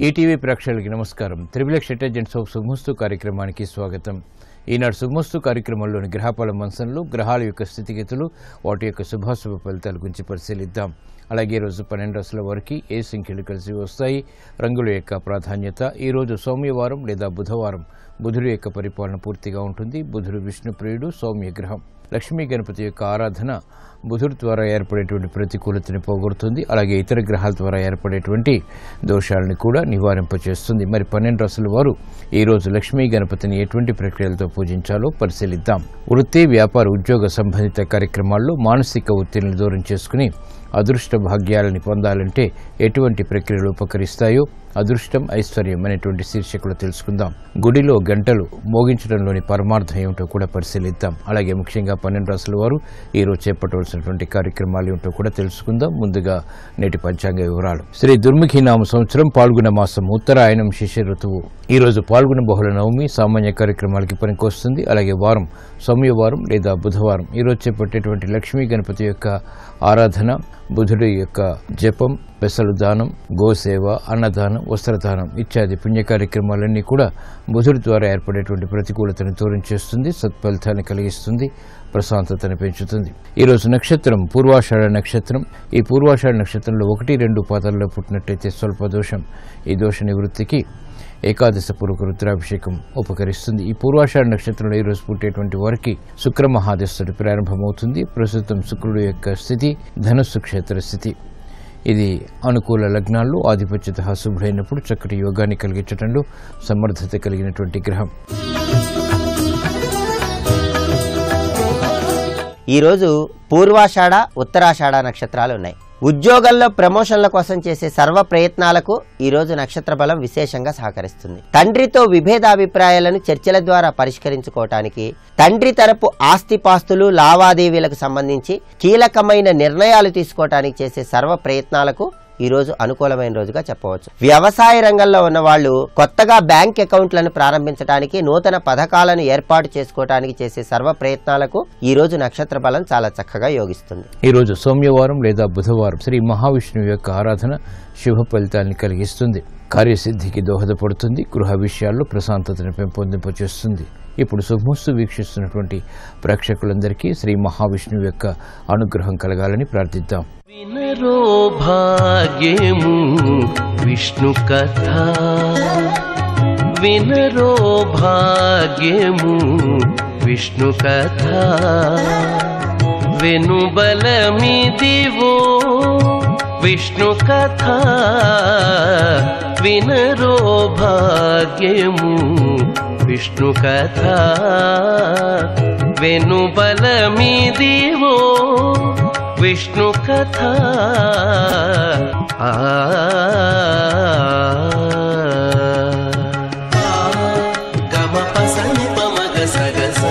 ETV ప్రేక్షకులకి నమస్కారం. Triple intelligence of శుభమస్తు కార్యక్రమానికి స్వాగతం. ఈనాడు శుభమస్తు కార్యక్రమంలోని గ్రహపాల మంచంలో గ్రహాల యొక్క స్థితిగతులు, వాటి యొక్క శుభాశుభ ఫలితాల గురించి పరిశీలిద్దాం. అలాగే ఈరోజు 12 రాశుల వారికి ఏ సంఖ్యలు కలిసి వస్తాయి, రంగుల యొక్క ప్రాధాన్యత. ఈరోజు సౌమ్యవారం లేదా బుధవారం. బుధుడు యొక్క పరిపాలన పూర్తిగా ఉంటుంది. బుధుడు విష్ణు ప్రియుడు, సౌమ్య గ్రహం. లక్ష్మీ గణపతి యొక్క ఆరాధన బుధుడు ద్వారా ఏర్పడేటువంటి ప్రతికూలతని పోగొడుతుంది. అలాగే ఇతర గ్రహాల ద్వారా ఏర్పడేటువంటి దోషాలను కూడా నివారింపచేస్తుంది. మరి 12 రాశుల వారు ఈరోజు లక్ష్మీ గణపతిని ఎటువంటి ప్రక్రియలతో పూజించాలో పరిశీలిద్దాం. వృత్తి, వ్యాపార, ఉద్యోగ సంబంధిత కార్యక్రమాల్లో మానసిక ఒత్తిడిని దూరం చేసుకుని అదృష్ట భాగ్యాలని పొందాలంటే ఎటువంటి ప్రక్రియలు ఉపకరిస్తాయో అదృష్టం, ఐశ్వర్యం అనేటువంటి శీర్షికలు తెలుసుకుందాం. గుడిలో గంటలు మోగించడంలోని పరమార్థం ఏమిటో కూడా పరిశీలిద్దాం. అలాగే ముఖ్యంగా 12 రాశుల వారు ఈరోజు చేపట్టవలసినటువంటి కార్యక్రమాలు ఏమిటో కూడా తెలుసుకుందాం. ముందుగా నేటి పంచాంగ వివరాలు. శ్రీ దుర్ముఖి నామ సంవత్సరం పాల్గొన మాసం, ఉత్తరాయణం, శిశిర ఋతువు. ఈరోజు పాల్గొన బహుళ నవమి సామాన్య కార్యక్రమాలకి పనికొస్తుంది. అలాగే వారం సౌమ్యవారం లేదా బుధవారం. ఈరోజు చేపట్టేటువంటి లక్ష్మీ గణపతి యొక్క ఆరాధన, బుధుడి యొక్క జపం, పెసలు దానం, గోసేవ, అన్నదానం, వస్త్రదానం ఇత్యాది పుణ్య కార్యక్రమాలన్నీ కూడా బుధుడి ద్వారా ఏర్పడేటువంటి ప్రతికూలతను దూరం చేస్తుంది, సత్ఫలితాన్ని కలిగిస్తుంది, ప్రశాంతతను పెంచుతుంది. ఈరోజు నక్షత్రం పూర్వాషాఢ నక్షత్రం. ఈ పూర్వాషాఢ నక్షత్రంలో 1-2 పాదాల్లో పుట్టినట్లయితే స్వల్ప దోషం. ఈ దోష నివృత్తికి ఏకాదశ పూర్వక రుద్రాభిషేకం ఉపకరిస్తుంది. ఈ పూర్వాషాఢ నక్షత్రంలో ఈరోజు పుట్టేటువంటి వారికి శుక్ర మహాదశుడు ప్రారంభమవుతుంది. ప్రస్తుతం శుక్రుడు యొక్క స్థితి ధనుస్సు క్షేత్ర స్థితి. ఇది అనుకూల లగ్నాల్లో ఆధిపత్యత శుభుడైనప్పుడు చక్కటి యోగాన్ని కలిగించడంలో సమర్థత కలిగినటువంటి గ్రహం. ఈరోజు పూర్వాషాఢ, ఉత్తరాషాఢ నక్షత్రాలు ఉన్నాయి. ఉద్యోగంలో ప్రమోషన్ల కోసం చేసే సర్వ ప్రయత్నాలకు ఈరోజు నక్షత్ర బలం విశేషంగా సహకరిస్తుంది. తండ్రితో విభేదాభిప్రాయాలను చర్చల ద్వారా పరిష్కరించుకోవటానికి, తండ్రి తరపు ఆస్తిపాస్తులు లావాదేవీలకు సంబంధించి కీలకమైన నిర్ణయాలు తీసుకోవటానికి చేసే సర్వ ప్రయత్నాలకు ఈరోజు అనుకూలమైన రోజుగా చెప్పవచ్చు. వ్యవసాయ రంగంలో ఉన్న వాళ్ళు కొత్తగా బ్యాంక్ అకౌంట్లను ప్రారంభించడానికి, నూతన పథకాలను ఏర్పాటు చేసుకోవడానికి చేసే సర్వ ప్రయత్నాలకు ఈ రోజు నక్షత్ర బలం చాలా చక్కగా యోగిస్తుంది. ఈ రోజు సౌమ్యవారం లేదా బుధవారం. శ్రీ మహావిష్ణువు యొక్క ఆరాధన శుభ ఫలితాన్ని కలిగిస్తుంది, కార్యసిద్ధికి దోహదపడుతుంది, గృహ విషయాల్లో ప్రశాంతతను పెంపొందింపచేస్తుంది. ఇప్పుడు శుభమస్తు వీక్షిస్తున్నటువంటి ప్రేక్షకులందరికీ శ్రీ మహావిష్ణువు యొక్క అనుగ్రహం కలగాలని ప్రార్థిద్దాం. వినరో భాగ్యము విష్ణు కథ, వినరో భాగ్యము విష్ణు కథ, వెనుబలమిదివో విష్ణు కథ, వినరో భాగ్యము విష్ణు కథ, వెనుబలమిదివో విష్ణు కథ. గమ పసని పమగ సగస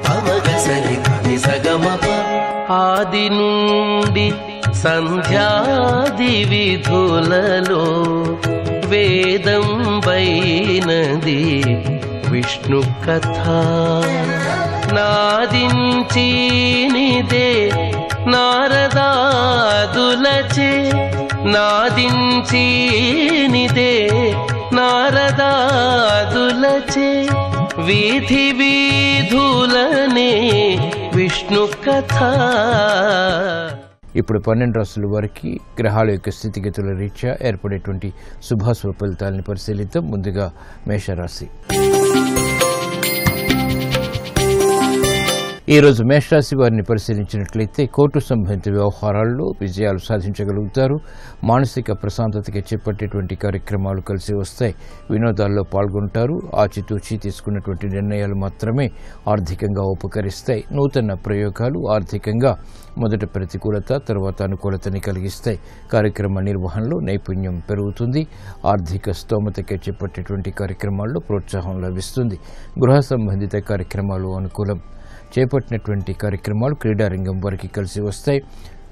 పమగ సని కని సగమప. ఆది నుండి సంధ్యాది విధులలో వేదం వైనది విష్ణు కథ. నాదించినిదే నారదాదులచే, నాదించినిదే నారదాదులచే, వీధి వీధులనే విష్ణు కథ. ఇప్పుడు 12 రాశుల వారికి గ్రహాల యొక్క స్థితిగతుల రీత్యా ఏర్పడేటువంటి శుభాశుభ ఫలితాలను పరిశీలిద్దాం. ముందుగా మేషరాశి. ఈరోజు మేషరాశి వారిని పరిశీలించినట్లయితే కోర్టు సంబంధిత వ్యవహారాల్లో విజయాలు సాధించగలుగుతారు. మానసిక ప్రశాంతతకి చేపట్టేటువంటి కార్యక్రమాలు కలిసి వస్తాయి. వినోదాల్లో పాల్గొంటారు. ఆచితూచి తీసుకున్నటువంటి నిర్ణయాలు మాత్రమే ఆర్థికంగా ఉపకరిస్తాయి. నూతన ప్రయోగాలు ఆర్థికంగా మొదట ప్రతికూలత, తర్వాత అనుకూలతని కలిగిస్తాయి. కార్యక్రమ నిర్వహణలో నైపుణ్యం పెరుగుతుంది. ఆర్థిక స్తోమతకి చేపట్టేటువంటి కార్యక్రమాల్లో ప్రోత్సాహం లభిస్తుంది. గృహ సంబంధిత కార్యక్రమాలు అనుకూలం. చేపట్టినటువంటి కార్యక్రమాలు క్రీడారంగం వారికి కలిసి వస్తాయి.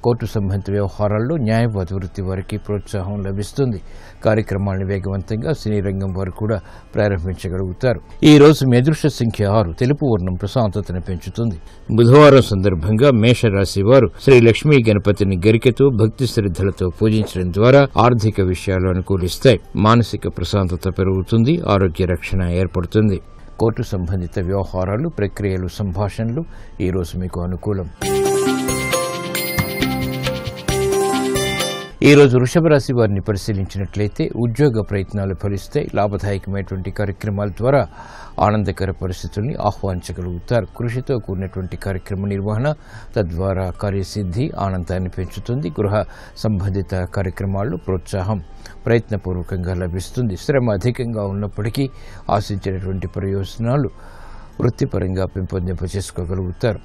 కోర్టు సంబంధిత వ్యవహారాల్లో న్యాయవాద వృత్తి వారికి ప్రోత్సాహం లభిస్తుంది. కార్యక్రమాలను వేగవంతంగా సినీ రంగం వారు కూడా ప్రారంభించగలుగుతారు. ఈ రోజు మీ అదృష్ట సంఖ్య 6. తెలుపు వర్ణం ప్రశాంతతను పెంచుతుంది. బుధవారం సందర్భంగా మేషరాశి వారు శ్రీ లక్ష్మీ గణపతిని గరికెతో భక్తి శ్రద్ధలతో పూజించడం ద్వారా ఆర్థిక విషయాలు అనుకూలిస్తాయి. మానసిక ప్రశాంతత పెరుగుతుంది. ఆరోగ్య రక్షణ ఏర్పడుతుంది. కోర్టు సంబంధిత వ్యవహారాలు, ప్రక్రియలు, సంభాషణలు ఈ రోజు మీకు అనుకూలం. ఈ రోజు వృషభ రాశి వారిని పరిశీలించినట్లయితే ఉద్యోగ ప్రయత్నాలు ఫలిస్తాయి. లాభదాయకమైనటువంటి కార్యక్రమాల ద్వారా ఆనందకర పరిస్థితుల్ని ఆహ్వానించగలుగుతారు. కృషితో కూడినటువంటి కార్యక్రమ నిర్వహణ తద్వారా కార్యసిద్ధి ఆనందాన్ని పెంచుతుంది. గృహ సంబంధిత కార్యక్రమాల్లో ప్రోత్సాహం ప్రయత్నపూర్వకంగా లభిస్తుంది. శ్రమ అధికంగా ఉన్నప్పటికీ ఆశించినటువంటి ప్రయోజనాలు వృత్తిపరంగా పెంపొందింపచేసుకోగలుగుతారు.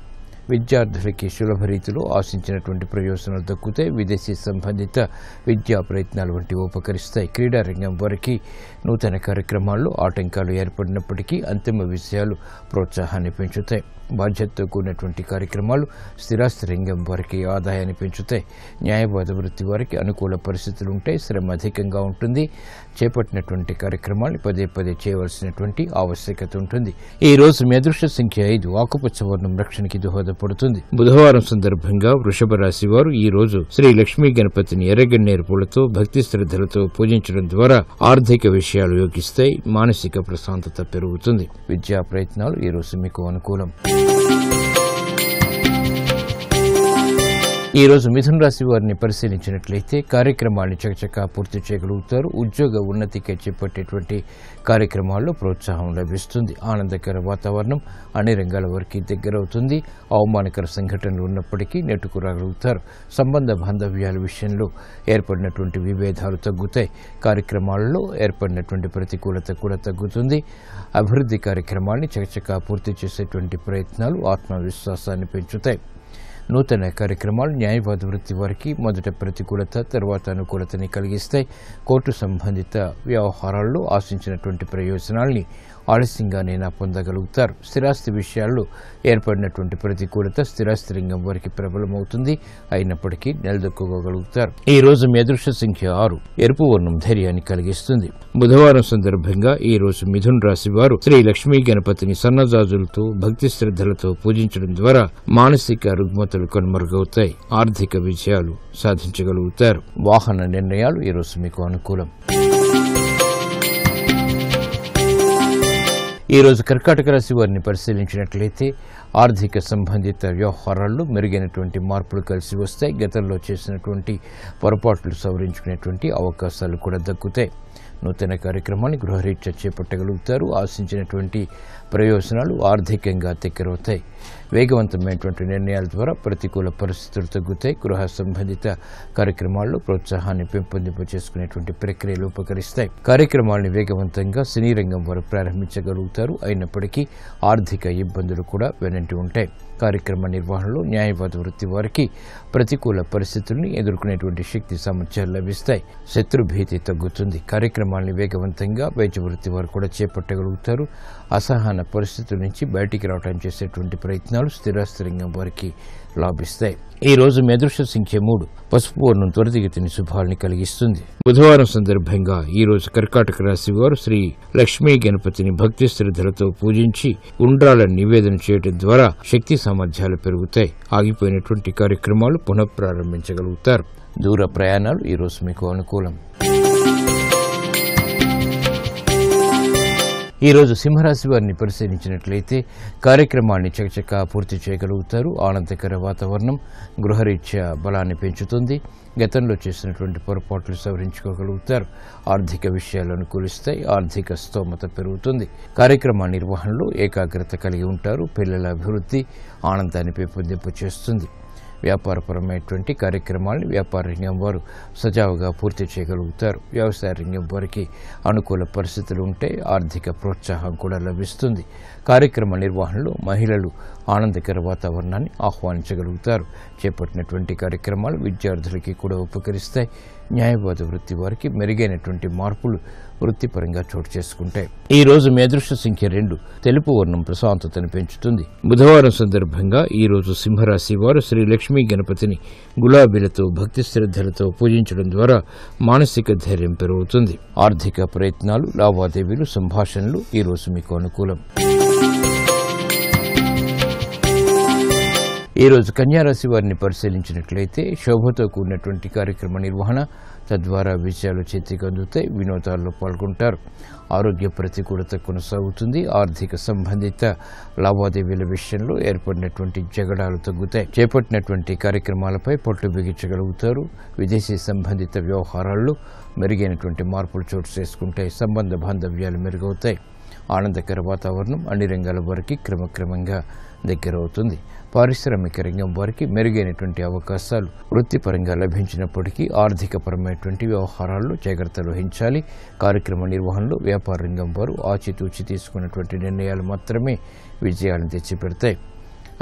విద్యార్థులకి సులభ రీతిలో ఆశించినటువంటి ప్రయోజనాలు దక్కుతాయి. విదేశీ సంబంధిత విద్యా ప్రయత్నాలు వంటివి ఉపకరిస్తాయి. క్రీడా రంగం వారికి నూతన కార్యక్రమాల్లో ఆటంకాలు ఏర్పడినప్పటికీ అంతిమ విషయాలు ప్రోత్సాహాన్ని పెంచుతాయి. బాధ్యతతో కూడినటువంటి కార్యక్రమాలు స్థిరాస్తి రంగం వారికి ఆదాయాన్ని పెంచుతాయి. న్యాయవాద వృత్తి వారికి అనుకూల పరిస్థితులు ఉంటాయి. శ్రమ అధికంగా ఉంటుంది. చేపట్టినటువంటి కార్యక్రమాన్ని పదే పదే చేయవలసినటువంటి ఆవశ్యకత ఉంటుంది. ఈ రోజు మీ అదృష్ట సంఖ్య 5. ఆకుపచ్చ వర్ణం రక్షణకి దోహదపడుతుంది. బుధవారం సందర్భంగా వృషభ రాశి వారు ఈ రోజు శ్రీ లక్ష్మీ గణపతిని ఎర్రగన్నేరు పూలతో భక్తి శ్రద్ధలతో పూజించడం ద్వారా ఆర్థిక విషయాలు యోగిస్తాయి. మానసిక ప్రశాంతత పెరుగుతుంది. విద్యా ప్రయత్నాలు ఈ రోజు మీకు అనుకూలం. ఈ రోజు మిథున రాశి వారిని పరిశీలించినట్లయితే కార్యక్రమాన్ని చకచకా పూర్తి చేయగలుగుతారు. ఉద్యోగ ఉన్నతికి చేపట్టేటువంటి కార్యక్రమాల్లో ప్రోత్సాహం లభిస్తుంది. ఆనందకర వాతావరణం అన్ని రంగాల వారికి దగ్గరవుతుంది. అవమానకర సంఘటనలు ఉన్నప్పటికీ నెట్టుకు రాగలుగుతారు. సంబంధ బాంధవ్యాల విషయంలో ఏర్పడినటువంటి విభేదాలు తగ్గుతాయి. కార్యక్రమాల్లో ఏర్పడినటువంటి ప్రతికూలత కూడా తగ్గుతుంది. అభివృద్ధి కార్యక్రమాన్ని చకచకా పూర్తి చేసేటువంటి ప్రయత్నాలు ఆత్మవిశ్వాసాన్ని పెంచుతాయి. నూతన కార్యక్రమాలు న్యాయవాద వృత్తి వారికి మొదట ప్రతికూలత, తర్వాత అనుకూలతని కలిగిస్తాయి. కోర్టు సంబంధిత వ్యవహారాల్లో ఆశించినటువంటి ప్రయోజనాల్ని ఆలస్యంగానైనా పొందగలుగుతారు. స్థిరాస్తి విషయాల్లో ఏర్పడినటువంటి ప్రతికూలత స్థిరాస్తి రంగం వారికి ప్రబలమవుతుంది. అయినప్పటికీ నిలదొక్కుకోగలుగుతారు. ఈ రోజు మీ అదృష్ట సంఖ్య 6. ఎరుపు వర్ణం ధైర్యాన్ని కలిగిస్తుంది. బుధవారం సందర్భంగా ఈ రోజు మిథున రాశి వారు శ్రీ లక్ష్మీ గణపతిని సన్నజాజులతో భక్తి శ్రద్ధలతో పూజించడం ద్వారా మానసిక రుగ్మతలు కనుమరుగవుతాయి. ఆర్థిక విజయాలు సాధించగలుగుతారు. వాహన నిర్ణయాలు ఈ రోజు మీకు అనుకూలం. ఈ రోజు కర్కాటక రాశి వారిని పరిశీలించినట్లయితే ఆర్థిక సంబంధిత వ్యవహారాల్లో మెరుగైనటువంటి మార్పులు కలిసి వస్తాయి. గతంలో చేసినటువంటి పొరపాట్లు సవరించుకునేటువంటి అవకాశాలు కూడా దక్కుతాయి. నూతన కార్యక్రమాన్ని గృహరీత్యా చేపట్టగలుగుతారు. ఆశించినటువంటి ప్రయోజనాలు ఆర్థికంగా దగ్గరవుతాయి. వేగవంతమైనటువంటి నిర్ణయాల ద్వారా ప్రతికూల పరిస్థితులు తగ్గుతాయి. గృహ సంబంధిత కార్యక్రమాల్లో ప్రోత్సాహాన్ని పెంపొందింపచేసుకునేటువంటి ప్రక్రియలు ఉపకరిస్తాయి. కార్యక్రమాలను వేగవంతంగా సినీ రంగం వారు ప్రారంభించగలుగుతారు. అయినప్పటికీ ఆర్థిక ఇబ్బందులు కూడా వెనంటి ఉంటాయి. కార్యక్రమ నిర్వహణలో న్యాయవాద వృత్తి వారికి ప్రతికూల పరిస్థితుల్ని ఎదుర్కొనేటువంటి శక్తి సామర్థ్యాలు లభిస్తాయి. శత్రుభీతి తగ్గుతుంది. కార్యక్రమాల్ని వేగవంతంగా వైద్య వృత్తి వారు కూడా చేపట్టగలుగుతారు. అసహన పరిస్థితుల నుంచి బయటికి రావడానికి చేసేటువంటి ప్రయత్నాలు స్థిరాస్తి రంగం వారికి లాభిస్తాయి. ఈ రోజు మీ అదృష్ట సంఖ్య 3. పసుపు వర్ణం త్వరితగతిని శుభాల్ని కలిగిస్తుంది. బుధవారం సందర్భంగా ఈ రోజు కర్కాటక రాశి వారు శ్రీ లక్ష్మీ గణపతిని భక్తి శ్రద్ధలతో పూజించి ఉండ్రాల నివేదన చేయడం ద్వారా శక్తి సామర్థ్యాలు పెరుగుతాయి. ఆగిపోయినటువంటి కార్యక్రమాలు పునఃప్రారంభించగలుగుతారు. దూర ప్రయాణాలు ఈ రోజు మీకు అనుకూలం. ఈ రోజు సింహరాశి వారిని పరిశీలించినట్లయితే కార్యక్రమాన్ని చకచకా పూర్తి చేయగలుగుతారు. ఆనందకర వాతావరణం గృహరీత్యా బలాన్ని పెంచుతుంది. గతంలో చేసినటువంటి పొరపాట్లు సవరించుకోగలుగుతారు. ఆర్థిక విషయాలు అనుకూలిస్తాయి. ఆర్థిక స్తోమత పెరుగుతుంది. కార్యక్రమ నిర్వహణలో ఏకాగ్రత కలిగి ఉంటారు. పిల్లల అభివృద్ధి ఆనందాన్ని పెంపొందింపచేస్తుంది. వ్యాపారపరమైనటువంటి కార్యక్రమాలను వ్యాపార రంగం వారు సజావుగా పూర్తి చేయగలుగుతారు. వ్యవసాయ రంగం వారికి అనుకూల పరిస్థితులు ఉంటే ఆర్థిక ప్రోత్సాహం కూడా లభిస్తుంది. కార్యక్రమ నిర్వహణలో మహిళలు ఆనందకర వాతావరణాన్ని ఆహ్వానించగలుగుతారు. చేపట్టినటువంటి కార్యక్రమాలు విద్యార్థులకి కూడా ఉపకరిస్తాయి. న్యాయవాద వృత్తి వారికి మెరుగైనటువంటి మార్పులు వృత్తిపరంగా చోటు చేసుకుంటాయి. ఈ రోజు మీ అదృష్ట సంఖ్య 2. తెలుపు వర్ణం ప్రశాంతతను పెంచుతుంది. బుధవారం సందర్భంగా ఈ రోజు సింహరాశి వారు శ్రీ లక్ష్మీ గణపతిని గులాబీలతో భక్తి శ్రద్ధలతో పూజించడం ద్వారా మానసిక ధైర్యం పెరుగుతుంది. ఆర్థిక ప్రయత్నాలు, లావాదేవీలు, సంభాషణలు ఈ రోజు మీకు అనుకూలం. ఈ రోజు కన్యారాశి వారిని పరిశీలించినట్లయితే శోభతో కూడినటువంటి కార్యక్రమ నిర్వహణ, తద్వారా విజయాలు చేతికి అందుతాయి. వినోదాల్లో పాల్గొంటారు. ఆరోగ్య ప్రతికూలత కొనసాగుతుంది. ఆర్థిక సంబంధిత లావాదేవీల విషయంలో ఏర్పడినటువంటి జగడాలు తగ్గుతాయి. చేపట్టినటువంటి కార్యక్రమాలపై పట్టు బిగించగలుగుతారు. విదేశీ సంబంధిత వ్యవహారాల్లో మెరుగైనటువంటి మార్పులు చోటు చేసుకుంటాయి. సంబంధ బాంధవ్యాలు మెరుగవుతాయి. ఆనందకర వాతావరణం అన్ని రంగాల వారికి క్రమక్రమంగా దగ్గరవుతుంది. పారిశ్రామిక రంగం వారికి మెరుగైనటువంటి అవకాశాలు వృత్తిపరంగా లభించినప్పటికీ ఆర్థికపరమైనటువంటి వ్యవహారాల్లో జాగ్రత్తలు వహించాలి. కార్యక్రమ నిర్వహణలో వ్యాపార రంగం వారు ఆచితూచి తీసుకున్నటువంటి నిర్ణయాలు మాత్రమే విజయాలను తెచ్చిపెడతాయి.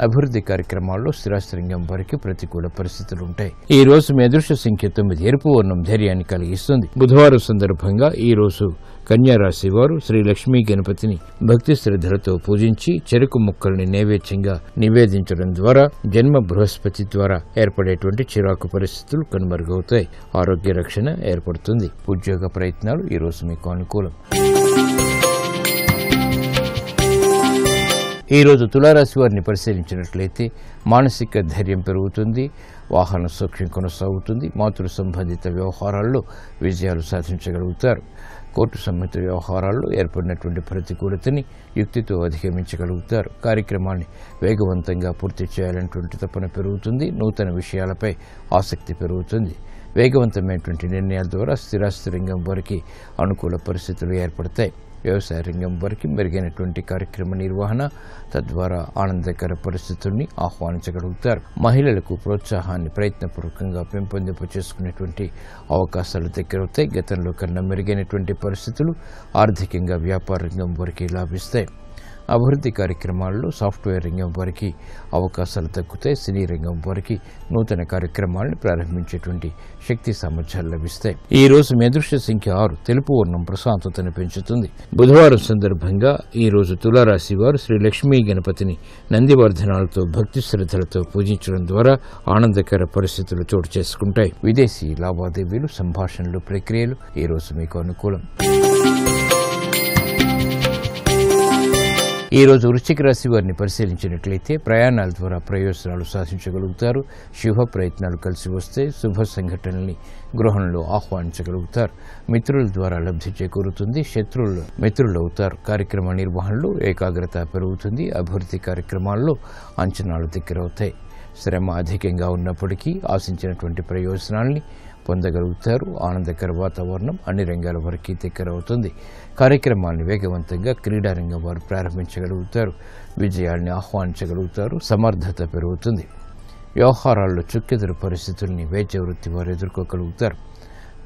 అభివృద్ధి కార్యక్రమాల్లో స్థిరాస్తి రంగం వారికి ప్రతికూల పరిస్థితులు ఉంటాయి. ఈ రోజు మీ అదృష్ట సంఖ్య 9. ఎరుపు వర్ణం ధైర్యాన్ని కలిగిస్తుంది. బుధవారం సందర్భంగా ఈ రోజు కన్యారాశి వారు శ్రీ లక్ష్మీ గణపతిని భక్తి శ్రద్ధలతో పూజించి చెరుకు ముక్కల్ని నైవేద్యంగా నివేదించడం ద్వారా జన్మ బృహస్పతి ద్వారా ఏర్పడేటువంటి చిరాకు పరిస్థితులు కనుమరుగవుతాయి. ఆరోగ్య రక్షణ ఏర్పడుతుంది. ఉద్యోగ ప్రయత్నాలు ఈ రోజు మీకు అనుకూలం. ఈ రోజు తులారాశి వారిని పరిశీలించినట్లయితే మానసిక ధైర్యం పెరుగుతుంది. వాహన సౌఖ్యం కొనసాగుతుంది. మాతృ సంబంధిత వ్యవహారాల్లో విజయాలు సాధించగలుగుతారు. కోర్టు సంబంధిత వ్యవహారాల్లో ఏర్పడినటువంటి ప్రతికూలతని యుక్తితో అధిగమించగలుగుతారు. కార్యక్రమాన్ని వేగవంతంగా పూర్తి చేయాలనేటువంటి తపన పెరుగుతుంది. నూతన విషయాలపై ఆసక్తి పెరుగుతుంది. వేగవంతమైనటువంటి నిర్ణయాల ద్వారా స్థిరాస్తి రంగం వారికి అనుకూల పరిస్థితులు ఏర్పడతాయి. వ్యవసాయ రంగం వారికి మెరుగైనటువంటి కార్యక్రమ నిర్వహణ, తద్వారా ఆనందకర పరిస్థితుల్ని ఆహ్వానించగలుగుతారు. మహిళలకు ప్రోత్సాహాన్ని ప్రయత్నపూర్వకంగా పెంపొందింపచేసుకునేటువంటి అవకాశాలు దగ్గరవుతాయి. గతంలో కన్నా మెరుగైనటువంటి పరిస్థితులు ఆర్థికంగా వ్యాపార రంగం వారికి లాభిస్తాయి. అభివృద్ధి కార్యక్రమాల్లో సాఫ్ట్వేర్ రంగం వారికి అవకాశాలు తగ్గుతాయి. సినీ రంగం వారికి నూతన కార్యక్రమాలను ప్రారంభించేటువంటి శక్తి సామర్థ్యాలు లభిస్తాయి. ఈ రోజు మీ అదృష్ట సంఖ్య 6. తెలుపు వర్ణం ప్రశాంతతను పెంచుతుంది. బుధవారం సందర్భంగా ఈ రోజు తులారాశి వారు శ్రీ లక్ష్మీ గణపతిని నందివర్ధనాలతో భక్తి శ్రద్ధలతో పూజించడం ద్వారా ఆనందకర పరిస్థితులు చోటు చేసుకుంటాయి. విదేశీ లావాదేవీలు, సంభాషణలు, ప్రక్రియలు ఈ రోజు మీకు అనుకూలం. ఈ రోజు వృశ్చిక రాశి వారిని పరిశీలించినట్లయితే ప్రయాణాల ద్వారా ప్రయోజనాలు సాధించగలుగుతారు. శుభ ప్రయత్నాలు కలిసి వస్తే శుభ సంఘటనల్ని గృహంలో ఆహ్వానించగలుగుతారు. మిత్రుల ద్వారా లబ్ధి చేకూరుతుంది. శత్రువులు మిత్రులు అవుతారు. కార్యక్రమ నిర్వహణలో ఏకాగ్రత పెరుగుతుంది. అభివృద్ధి కార్యక్రమాల్లో అంచనాలు దగ్గరవుతాయి. శ్రమ అధికంగా ఉన్నప్పటికీ ఆశించినటువంటి ప్రయోజనాల్ని పొందగలుగుతారు. ఆనందకర వాతావరణం అన్ని రంగాల వరకు దగ్గరవుతుంది. కార్యక్రమాన్ని వేగవంతంగా క్రీడారంగం వారు ప్రారంభించగలుగుతారు. విజయాల్ని ఆహ్వానించగలుగుతారు. సమర్థత పెరుగుతుంది. వ్యవహారాల్లో చుక్కెదురు పరిస్థితుల్ని వైద్య వృత్తి వారు ఎదుర్కోగలుగుతారు.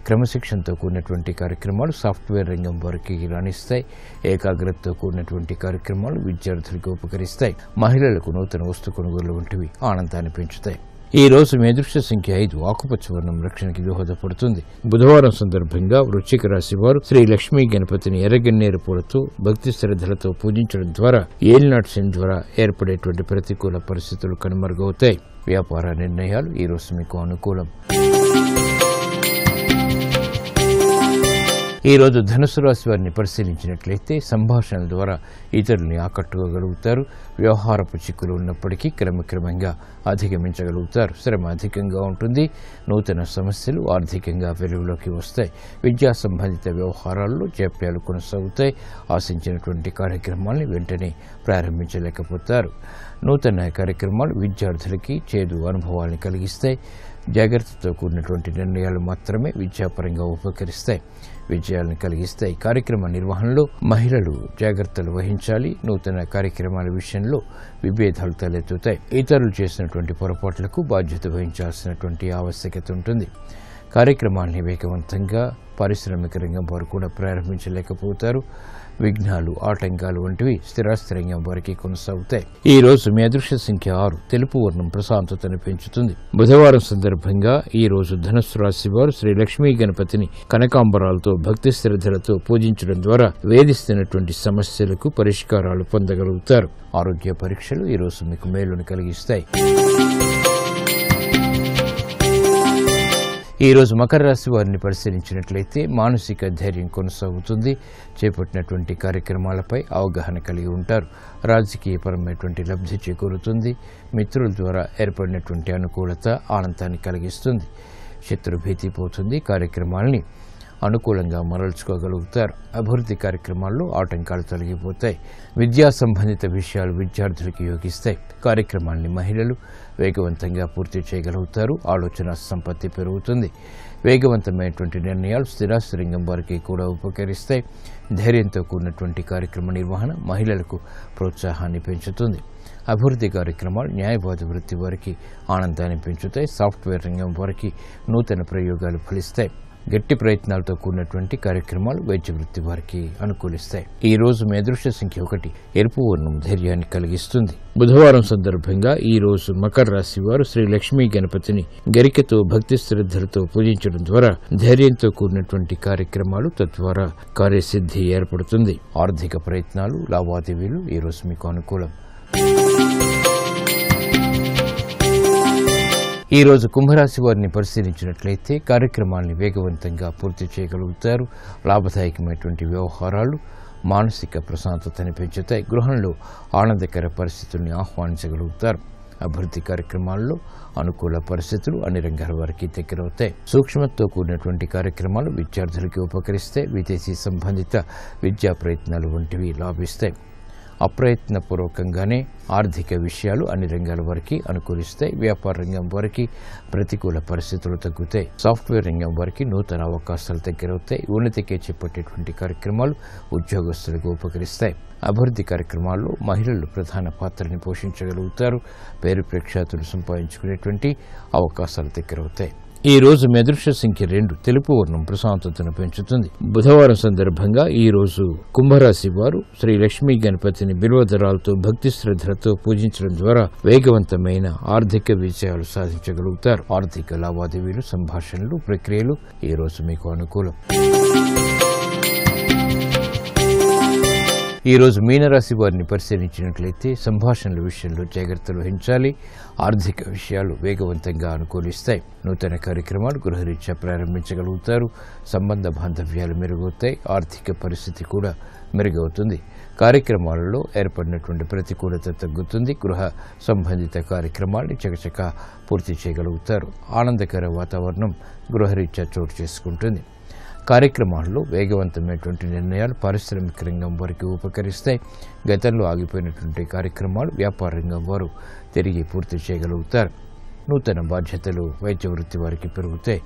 క్రమశిక్షణతో కూడినటువంటి కార్యక్రమాలు సాఫ్ట్వేర్ రంగం వారికి రాణిస్తాయి. ఏకాగ్రతతో కూడినటువంటి కార్యక్రమాలు విద్యార్థులకు ఉపకరిస్తాయి. మహిళలకు నూతన వస్తు కొనుగోలు వంటివి ఆనందాన్ని పెంచుతాయి. ఈ రోజు మీ అదృష్ట సంఖ్య 5. ఆకుపచ్చ వర్ణం రక్షణకి దోహదపడుతుంది. బుధవారం సందర్భంగా వృశ్చిక రాశి వారు శ్రీ లక్ష్మీ గణపతిని ఎర్రగన్నేరు పూలతో భక్తి శ్రద్ధలతో పూజించడం ద్వారా ఏలినాటి శని ద్వారా ఏర్పడేటువంటి ప్రతికూల పరిస్థితులు కనుమరుగవుతాయి. వ్యాపార నిర్ణయాలు ఈ రోజు మీకు అనుకూలం. ఈ రోజు ధనుసు రాశి వారిని పరిశీలించినట్లయితే సంభాషణల ద్వారా ఇతరుల్ని ఆకట్టుకోగలుగుతారు. వ్యవహారపు చిక్కులు ఉన్నప్పటికీ క్రమక్రమంగా అధిగమించగలుగుతారు. శ్రమ అధికంగా ఉంటుంది. నూతన సమస్యలు ఆర్థికంగా వెలుగులోకి వస్తాయి. విద్యా సంబంధిత వ్యవహారాల్లో జాప్యాలు కొనసాగుతాయి. ఆశించినటువంటి కార్యక్రమాల్ని వెంటనే ప్రారంభించలేకపోతారు. నూతన కార్యక్రమాలు విద్యార్థులకి చేదు అనుభవాలను కలిగిస్తాయి. జాగ్రత్తతో కూడినటువంటి నిర్ణయాలు మాత్రమే విద్యాపరంగా ఉపకరిస్తాయి, విజయాలను కలిగిస్తాయి. కార్యక్రమ నిర్వహణలో మహిళలు జాగ్రత్తలు వహించాలి. నూతన కార్యక్రమాల విషయంలో విభేదాలు తలెత్తుతాయి. ఇతరులు చేసినటువంటి పొరపాట్లకు బాధ్యత వహించాల్సినటువంటి ఆవశ్యకత ఉంటుంది. కార్యక్రమాన్ని వేగవంతంగా పారిశ్రామిక రంగం వారు కూడా ప్రారంభించలేకపోతారు. విఘ్నాలు, ఆటంకాలు వంటివి స్థిరాస్తి రంగం వారికి కొనసాగుతాయి. ఈ రోజు మీ అదృష్ట సంఖ్య 6. తెలుపు వర్ణం ప్రశాంతతను పెంచుతుంది. బుధవారం సందర్భంగా ఈ రోజు ధనుస్సు రాశి వారు శ్రీ లక్ష్మీ గణపతిని కనకాంబరాలతో భక్తి శ్రద్ధలతో పూజించడం ద్వారా వేధిస్తున్నటువంటి సమస్యలకు పరిష్కారాలు పొందగలుగుతారు. ఆరోగ్య పరీక్షలు ఈ రోజు మీకు మేలును కలిగిస్తాయి. ఈ రోజు మకర రాశి వారిని పరిశీలించినట్లయితే మానసిక ధైర్యం కొనసాగుతుంది. చేపట్టినటువంటి కార్యక్రమాలపై అవగాహన కలిగి ఉంటారు. రాజకీయపరమైనటువంటి లబ్ధి చేకూరుతుంది. మిత్రుల ద్వారా ఏర్పడినటువంటి అనుకూలత ఆనందాన్ని కలిగిస్తుంది. శత్రుభీతి పోతుంది. కార్యక్రమాల్ని అనుకూలంగా మరల్చుకోగలుగుతారు. అభివృద్ధి కార్యక్రమాల్లో ఆటంకాలు తొలగిపోతాయి. విద్యా సంబంధిత విషయాలు విద్యార్థులకు యోగిస్తాయి. కార్యక్రమాల్ని మహిళలు వేగవంతంగా పూర్తి చేయగలుగుతారు. ఆలోచన సంపత్తి పెరుగుతుంది. వేగవంతమైనటువంటి నిర్ణయాలు స్థిరాస్తి రంగం వారికి కూడా ఉపకరిస్తాయి. ధైర్యంతో కూడినటువంటి కార్యక్రమ నిర్వహణ మహిళలకు ప్రోత్సాహాన్ని పెంచుతుంది. అభివృద్ధి కార్యక్రమాలు న్యాయవాద వృత్తి వారికి ఆనందాన్ని పెంచుతాయి. సాఫ్ట్వేర్ రంగం వారికి నూతన ప్రయోగాలు ఫలిస్తాయి. గట్టి ప్రయత్నాలతో కూడినటువంటి కార్యక్రమాలు వైద్య వృత్తి వారికి అనుకూలిస్తాయి. ఈ రోజు మీ అదృష్ట సంఖ్య 1. ఎరుపు వర్ణం ధైర్యాన్ని కలిగిస్తుంది. బుధవారం సందర్భంగా ఈ రోజు మకర రాశి వారు శ్రీ లక్ష్మీ గణపతిని గరికతో భక్తి శ్రద్ధలతో పూజించడం ద్వారా ధైర్యంతో కూడినటువంటి కార్యక్రమాలు తద్వారా కార్యసిద్ధి ఏర్పడుతుంది. ఆర్థిక ప్రయత్నాలు, లావాదేవీలు ఈ రోజు మీకు అనుకూలం. ఈ రోజు కుంభరాశి వారిని పరిశీలించినట్లయితే కార్యక్రమాల్ని వేగవంతంగా పూర్తి చేయగలుగుతారు. లాభదాయకమైనటువంటి వ్యవహారాలు మానసిక ప్రశాంతతని పెంచుతాయి. గృహంలో ఆనందకర పరిస్థితుల్ని ఆహ్వానించగలుగుతారు. అభివృద్ధి కార్యక్రమాల్లో అనుకూల పరిస్థితులు అన్ని రంగాల వారికి దగ్గరవుతాయి. సూక్ష్మతో కూడినటువంటి కార్యక్రమాలు విద్యార్థులకి ఉపకరిస్తాయి. విదేశీ సంబంధిత విద్యా ప్రయత్నాలు వంటివి లాభిస్తాయి. అప్రయత్నపూర్వకంగానే ఆర్థిక విషయాలు అన్ని రంగాల వారికి అనుకూలిస్తాయి. వ్యాపార రంగం వారికి ప్రతికూల పరిస్థితులు తగ్గుతాయి. సాఫ్ట్వేర్ రంగం వారికి నూతన అవకాశాలు దగ్గరవుతాయి. ఉన్నతికే చేపట్టేటువంటి కార్యక్రమాలు ఉద్యోగస్తులకు ఉపకరిస్తాయి. అభివృద్ధి కార్యక్రమాల్లో మహిళలు ప్రధాన పాత్రని పోషించగలుగుతారు. పేరు ప్రఖ్యాతులు సంపాదించుకునేటువంటి అవకాశాలు దగ్గరవుతాయి. ఈ రోజు మీ అదృష్ట సంఖ్య 2. తెలుపు వర్ణం ప్రశాంతతను పెంచుతుంది. బుధవారం సందర్భంగా ఈ రోజు కుంభరాశి వారు శ్రీ లక్ష్మీ గణపతిని బిల్వదళాలతో భక్తి శ్రద్ధలతో పూజించడం ద్వారా వేగవంతమైన ఆర్థిక విజయాలు సాధించగలుగుతారు. ఆర్థిక లావాదేవీలు, సంభాషణలు, ప్రక్రియలు ఈ రోజు మీకు అనుకూలం. ఈ రోజు మీనరాశి వారిని పరిశీలించినట్లయితే సంభాషణల విషయంలో జాగ్రత్తలు వహించాలి. ఆర్థిక విషయాలు వేగవంతంగా అనుకూలిస్తాయి. నూతన కార్యక్రమాలు గృహరీత్యా ప్రారంభించగలుగుతారు. సంబంధ బాంధవ్యాలు మెరుగవుతాయి. ఆర్థిక పరిస్థితి కూడా మెరుగవుతుంది. కార్యక్రమాలలో ఏర్పడినటువంటి ప్రతికూలత తగ్గుతుంది. గృహ సంబంధిత కార్యక్రమాల్ని చకచకా పూర్తి చేయగలుగుతారు. ఆనందకర వాతావరణం గృహరీత్యా చోటు చేసుకుంటుంది. కార్యక్రమాల్లో వేగవంతమైనటువంటి నిర్ణయాలు పారిశ్రామిక రంగం వారికి ఉపకరిస్తాయి. గతంలో ఆగిపోయినటువంటి కార్యక్రమాలు వ్యాపార రంగం వారు తిరిగి పూర్తి చేయగలుగుతారు. నూతన బాధ్యతలు వైద్య వృత్తి వారికి పెరుగుతాయి.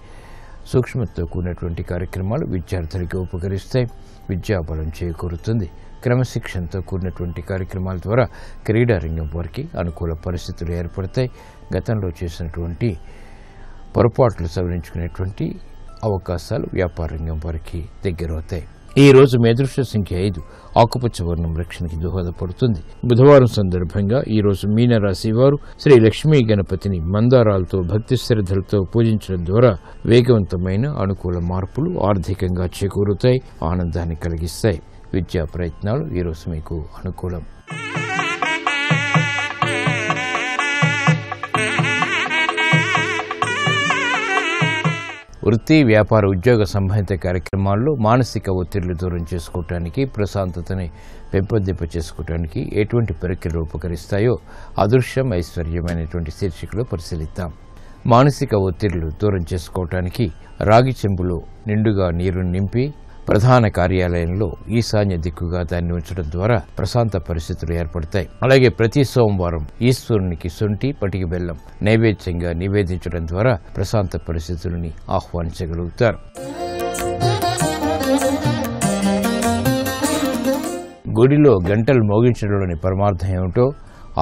సూక్ష్మతో కూడినటువంటి కార్యక్రమాలు విద్యార్థులకు ఉపకరిస్తాయి. విద్యాబలం చేకూరుతుంది. క్రమశిక్షణతో కూడినటువంటి కార్యక్రమాల ద్వారా క్రీడా రంగం వారికి అనుకూల పరిస్థితులు ఏర్పడతాయి. గతంలో చేసినటువంటి పొరపాట్లు సవరించుకునేటువంటి అవకాశాలు వ్యాపార రంగం వారికి దగ్గరవుతాయి. ఈ రోజు మీ అదృష్ట సంఖ్య 5. ఆకుపచ్చ వర్ణం రక్షణకి దోహదపడుతుంది. బుధవారం సందర్భంగా ఈ రోజు మీనరాశి వారు శ్రీ లక్ష్మీ గణపతిని మందారాలతో భక్తి శ్రద్ధలతో పూజించడం ద్వారా వేగవంతమైన అనుకూల మార్పులు ఆర్థికంగా చేకూరుతాయి. ఆనందాన్ని కలిగిస్తాయి. విద్యా ప్రయత్నాలు ఈ రోజు మీకు అనుకూలం. వృత్తి, వ్యాపార, ఉద్యోగ సంబంధిత కార్యక్రమాల్లో మానసిక ఒత్తిళ్లు దూరం చేసుకోవటానికి, ప్రశాంతతని పెంపొందింప చేసుకోవటానికి ఎటువంటి ప్రక్రియలు ఉపకరిస్తాయో అదృశ్యం, ఐశ్వర్యమైనటువంటి శీర్షికలో పరిశీలిద్దాం. మానసిక ఒత్తిళ్లు దూరం చేసుకోవటానికి రాగి చెంబులో నిండుగా నీరు నింపి ప్రధాన కార్యాలయంలో ఈశాన్య దిక్కుగా దాన్ని ఉంచడం ద్వారా ప్రశాంత పరిస్థితులు ఏర్పడతాయి. అలాగే ప్రతి సోమవారం ఈశ్వరునికి శొంఠి, పటిక బెల్లం నైవేద్యంగా నివేదించడం ద్వారా ప్రశాంత పరిస్థితులని ఆహ్వానించగలుగుతారు. గుడిలో గంటలు మోగించడంలోని పరమార్థం ఏమిటో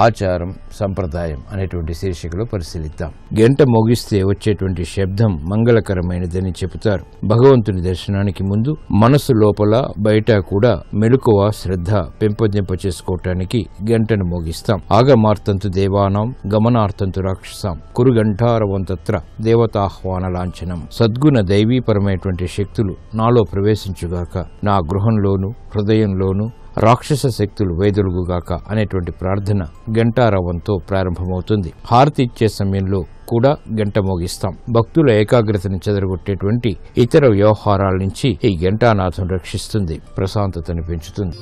ఆచారం సంప్రదాయం అనేటువంటి శీర్షికలో పరిశీలిద్దాం. గంట మోగిస్తే వచ్చేటువంటి శబ్దం మంగళకరమైనదని చెబుతారు. భగవంతుని దర్శనానికి ముందు మనసు లోపల బయట కూడా మెలకువ శ్రద్ధ పెంపొందింప చేసుకోవటానికి గంటను మోగిస్తాం. ఆగమార్తంతు దేవానాం గమనార్తంతు రాక్షసాం కురు గంటారవంతత్ర దేవతాహ్వాన లాంఛనం. సద్గుణ దైవీపరమైనటువంటి శక్తులు నాలో ప్రవేశించుగాక, నా గృహంలోను హృదయంలోను రాక్షస శక్తులు వైదొలుగుగాక అనేటువంటి ప్రార్థన గంటారవంతో ప్రారంభమవుతుంది. హారతి ఇచ్చే సమయంలో కూడా గంట మోగిస్తాం. భక్తుల ఏకాగ్రతను చెదరగొట్టేటువంటి ఇతర వ్యవహారాల నుంచి ఈ గంటానాథం రక్షిస్తుంది, ప్రశాంతతను పెంచుతుంది.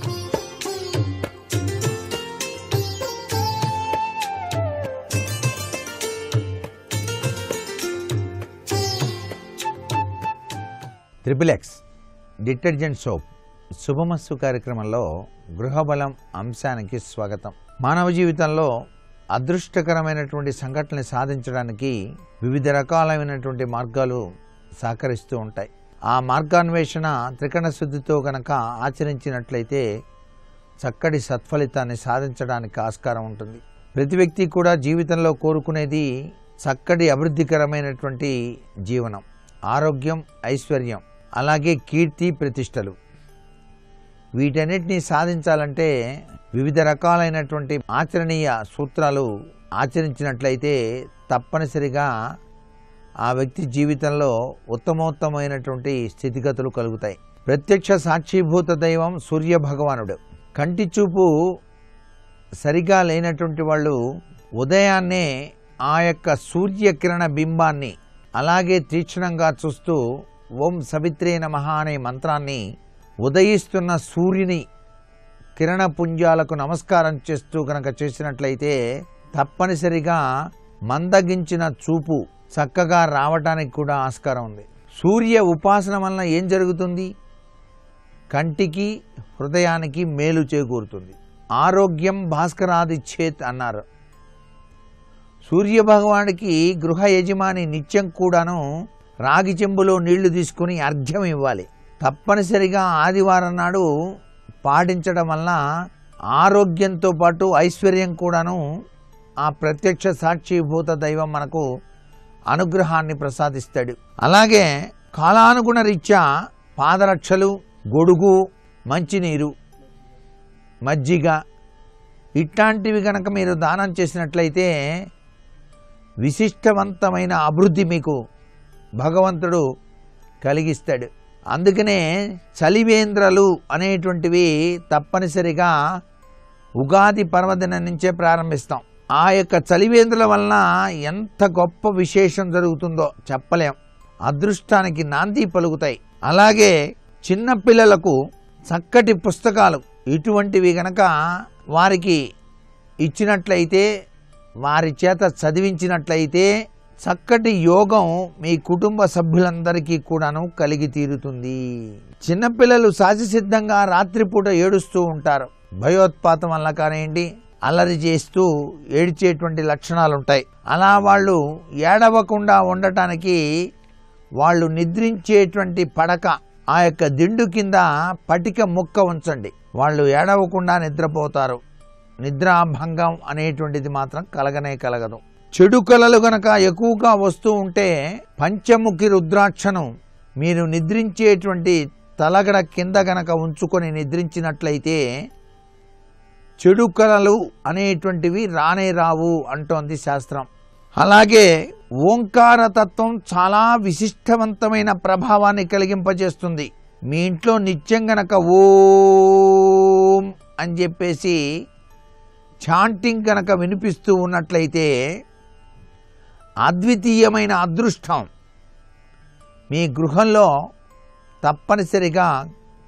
XXX డిటర్జెంట్ సోప్ శుభమస్తు కార్యక్రమంలో గృహబలం అంశానికి స్వాగతం. మానవ జీవితంలో అదృష్టకరమైనటువంటి సంఘటనలు సాధించడానికి వివిధ రకాలైనటువంటి మార్గాలు సహకరిస్తూ ఉంటాయి. ఆ మార్గాన్వేషణ త్రికరణ శుద్ధితో గనక ఆచరించినట్లయితే చక్కటి సత్ఫలితాన్ని సాధించడానికి ఆస్కారం ఉంటుంది. ప్రతి వ్యక్తి కూడా జీవితంలో కోరుకునేది చక్కటి అభివృద్ధికరమైనటువంటి జీవనం, ఆరోగ్యం, ఐశ్వర్యం, అలాగే కీర్తి ప్రతిష్టలు. వీటన్నిటినీ సాధించాలంటే వివిధ రకాలైనటువంటి ఆచరణీయ సూత్రాలు ఆచరించినట్లయితే తప్పనిసరిగా ఆ వ్యక్తి జీవితంలో ఉత్తమోత్తమైనటువంటి స్థితిగతులు కలుగుతాయి. ప్రత్యక్ష సాక్షిభూత దైవం సూర్య భగవానుడు. కంటి చూపు సరిగా లేనటువంటి వాళ్ళు ఉదయాన్నే ఆ యొక్క సూర్యకిరణ బింబాన్ని అలాగే తీక్షణంగా చూస్తూ ఓం సవిత్రే నమః అనే మంత్రాన్ని ఉదయిస్తున్న సూర్యుని కిరణ పుంజాలకు నమస్కారం చేస్తూ కనుక చేసినట్లయితే తప్పనిసరిగా మందగించిన చూపు చక్కగా రావటానికి కూడా ఆస్కారం ఉంది. సూర్య ఉపాసన వలన ఏం జరుగుతుంది? కంటికి హృదయానికి మేలు చేకూరుతుంది. ఆరోగ్యం భాస్కరాది చేత్ అన్నారు. సూర్య భగవానుడికి గృహ యజమాని నిత్యం కూడాను రాగి చెంబులో నీళ్లు తీసుకుని అర్ఘ్యం ఇవ్వాలి. తప్పనిసరిగా ఆదివారం నాడు పాటించడం వలన ఆరోగ్యంతో పాటు ఐశ్వర్యం కూడాను ఆ ప్రత్యక్ష సాక్షిభూత దైవం మనకు అనుగ్రహాన్ని ప్రసాదిస్తాడు. అలాగే కాలానుగుణ రీత్యా పాదరక్షలు, గొడుగు, మంచినీరు, మజ్జిగ ఇట్లాంటివి కనుక మీరు దానం చేసినట్లయితే విశిష్టవంతమైన అభివృద్ధి మీకు భగవంతుడు కలిగిస్తాడు. అందుకనే చలివేంద్రలు అనేటువంటివి తప్పనిసరిగా ఉగాది పర్వదినం నుంచే ప్రారంభిస్తాం. ఆ యొక్క చలివేంద్రుల వలన ఎంత గొప్ప విశేషం జరుగుతుందో చెప్పలేం. అదృష్టానికి నాంది పలుకుతాయి. అలాగే చిన్నపిల్లలకు చక్కటి పుస్తకాలు ఇటువంటివి గనక వారికి ఇచ్చినట్లయితే, వారి చేత చదివించినట్లయితే చక్కటి యోగం మీ కుటుంబ సభ్యులందరికీ కూడాను కలిగి తీరుతుంది. చిన్నపిల్లలు సహజసిద్ధంగా రాత్రిపూట ఏడుస్తూ ఉంటారు. భయోత్పాతం వల్ల కానివ్వండి, అల్లరి చేస్తూ ఏడ్చేటువంటి లక్షణాలు ఉంటాయి. అలా వాళ్ళు ఏడవకుండా ఉండటానికి వాళ్ళు నిద్రించేటువంటి పడక ఆ యొక్క దిండు కింద పటిక ముక్క ఉంచండి. వాళ్ళు ఏడవకుండా నిద్రపోతారు. నిద్రాభంగం అనేటువంటిది మాత్రం కలగనే కలగదు. చెడు కలలు గనక ఎక్కువగా వస్తూ ఉంటే పంచముఖి రుద్రాక్షను మీరు నిద్రించేటువంటి తలగడ కింద గనక ఉంచుకొని నిద్రించినట్లయితే చెడు కలలు అనేటువంటివి రానే రావు అంటోంది శాస్త్రం. అలాగే ఓంకార తత్వం చాలా విశిష్టవంతమైన ప్రభావాన్ని కలిగింపజేస్తుంది. మీ ఇంట్లో నిత్యం గనక ఓం అని చెప్పేసి చాంటింగ్ కనుక వినిపిస్తూ ఉన్నట్లయితే అద్వితీయమైన అదృష్టం మీ గృహంలో తప్పనిసరిగా